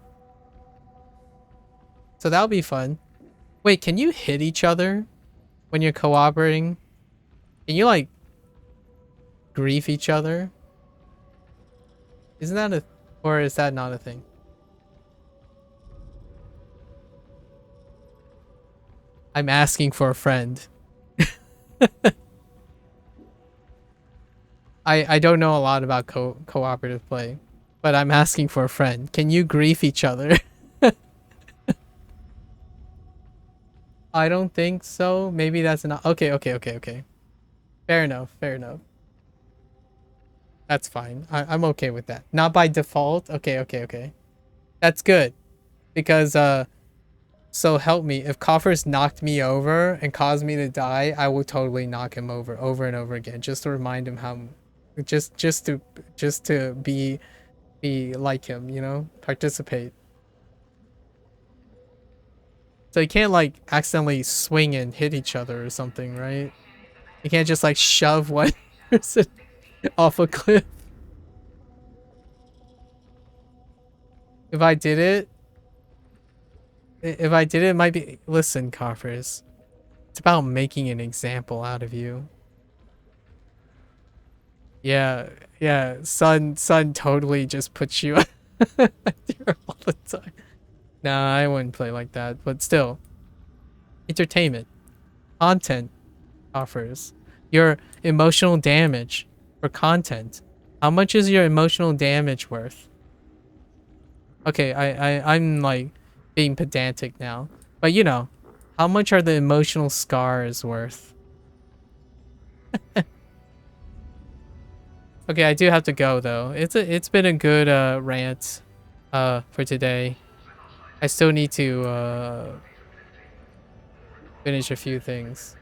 So that'll be fun. Wait, can you hit each other when you're cooperating? Can you, like, grief each other? Isn't that a... Or is that not a thing? I'm asking for a friend. I don't know a lot about cooperative play, but I'm asking for a friend. Can you grief each other? I don't think so. Maybe that's not... Okay. Fair enough. That's fine. I'm okay with that. Not by default. Okay. That's good. Because, so help me. If Coffers knocked me over and caused me to die, I will totally knock him over and over again. Just to remind him how... Just to be like him, you know? Participate. So you can't, like, accidentally swing and hit each other or something, right? You can't just, like, shove one person off a cliff. If I did it, it might be... Listen, Coffers. It's about making an example out of you. Yeah. Sun totally just puts you there all the time. Nah, I wouldn't play like that, but still. Entertainment. Content offers. Your emotional damage for content. How much is your emotional damage worth? Okay, I'm like being pedantic now. But you know, how much are the emotional scars worth? Okay, I do have to go though. It's been a good rant for today. I still need to finish a few things.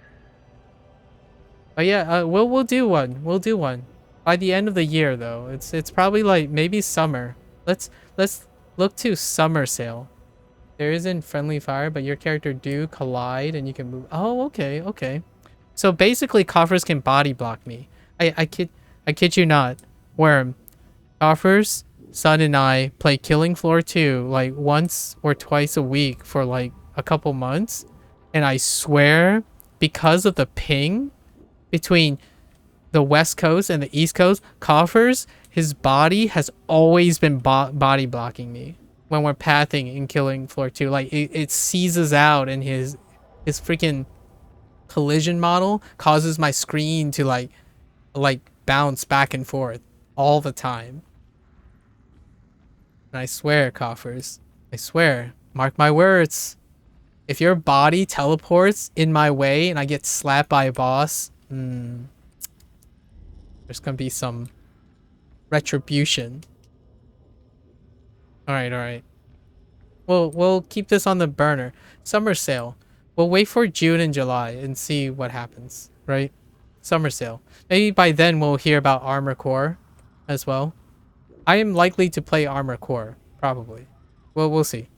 But yeah, we'll do one. We'll do one by the end of the year though. It's probably like maybe summer. Let's look to summer sale. There isn't friendly fire, but your character do collide and you can move. Oh, okay. So basically, Coffers can body block me. I kid you not. Worm, Coffers, Sun, and I play Killing Floor 2 like once or twice a week for like a couple months, and I swear, because of the ping between the West Coast and the East Coast, Coffers, his body has always been body blocking me when we're pathing in Killing Floor 2. Like it seizes out, and his freaking collision model causes my screen to like like bounce back and forth all the time. And I swear, coffers, I swear, mark my words. If your body teleports in my way and I get slapped by a boss, there's gonna be some retribution. All right, all right. We'll keep this on the burner. Summer sale. We'll wait for June and July and see what happens, right? Summer sale. Maybe by then we'll hear about Armor Core as well. I am likely to play Armor Core, probably. Well, we'll see.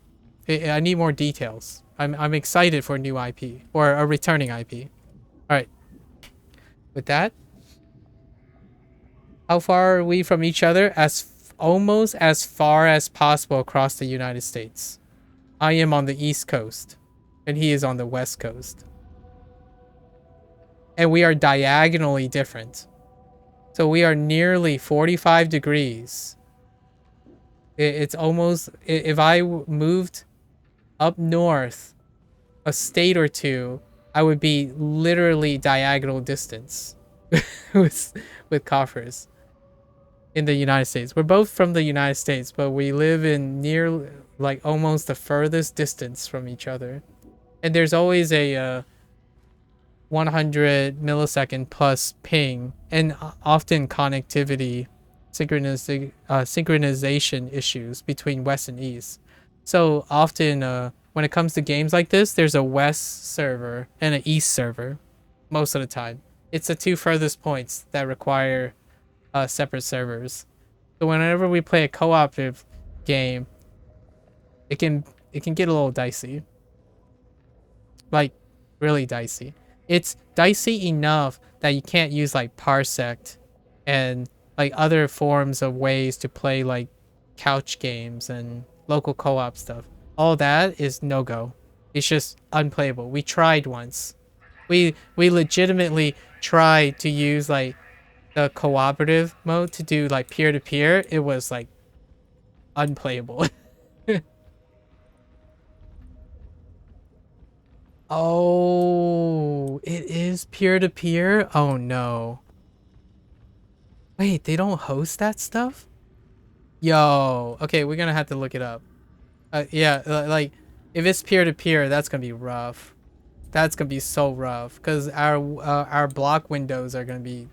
I need more details. I'm excited for a new IP or a returning IP. All right. With that, how far are we from each other? Almost as far as possible across the United States. I am on the East Coast, and he is on the West Coast. And we are diagonally different. So we are nearly 45 degrees. It's almost, if I moved up north a state or two, I would be literally diagonal distance with coffers in the United States. We're both from the United States, but we live in near, like, almost the furthest distance from each other. And there's always a 100 millisecond plus ping, and often connectivity synchronization issues between West and East. So often when it comes to games like this, there's a West server and an East server most of the time. It's the two furthest points that require separate servers. So whenever we play a cooperative game, it can get a little dicey. Like, really dicey. It's dicey enough that you can't use like Parsec and like other forms of ways to play like couch games and local co-op stuff. All that is no-go. It's just unplayable. We tried once. We legitimately tried to use like the cooperative mode to do like peer-to-peer. It was like unplayable. Oh, it is peer-to-peer? Oh no. Wait, they don't host that stuff? Yo, okay, we're gonna have to look it up. Yeah, like, if it's peer-to-peer, that's gonna be rough. That's gonna be so rough, because our block windows are gonna be,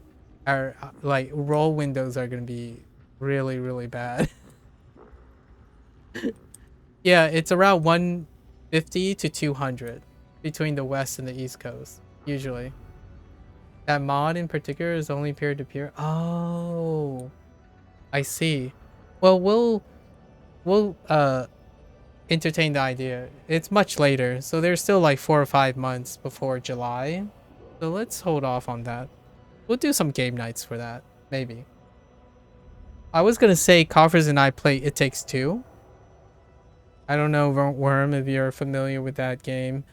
our like roll windows are gonna be really, really bad. Yeah, it's around 150 to 200 between the West and the East Coast, usually. That mod in particular is only peer-to-peer. Oh, I see. Well, we'll entertain the idea. It's much later, so there's still like 4 or 5 months before July. So let's hold off on that. We'll do some game nights for that, maybe. I was gonna say Coffers and I play It Takes Two. I don't know, Worm, if you're familiar with that game,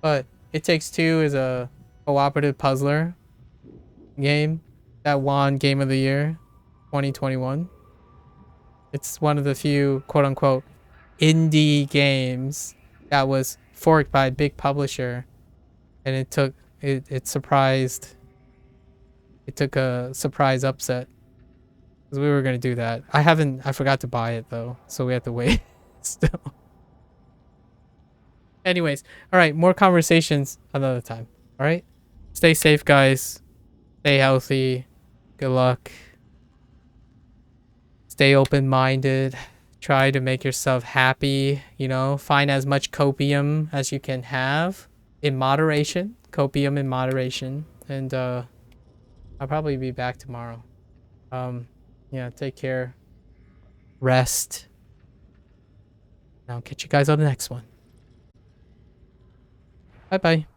but It Takes Two is a cooperative puzzler game that won Game of the Year 2021. It's one of the few quote-unquote indie games that was forked by a big publisher, and it took a surprise upset, because we were going to do that. I forgot to buy it though, so we have to wait. Still. Anyways, all right, more conversations another time. All right, stay safe, guys. Stay healthy. Good luck. Stay open-minded. Try to make yourself happy, you know, find as much copium as you can have in moderation. Copium in moderation. And I'll probably be back tomorrow. Yeah, take care. Rest. And I'll catch you guys on the next one. Bye-bye.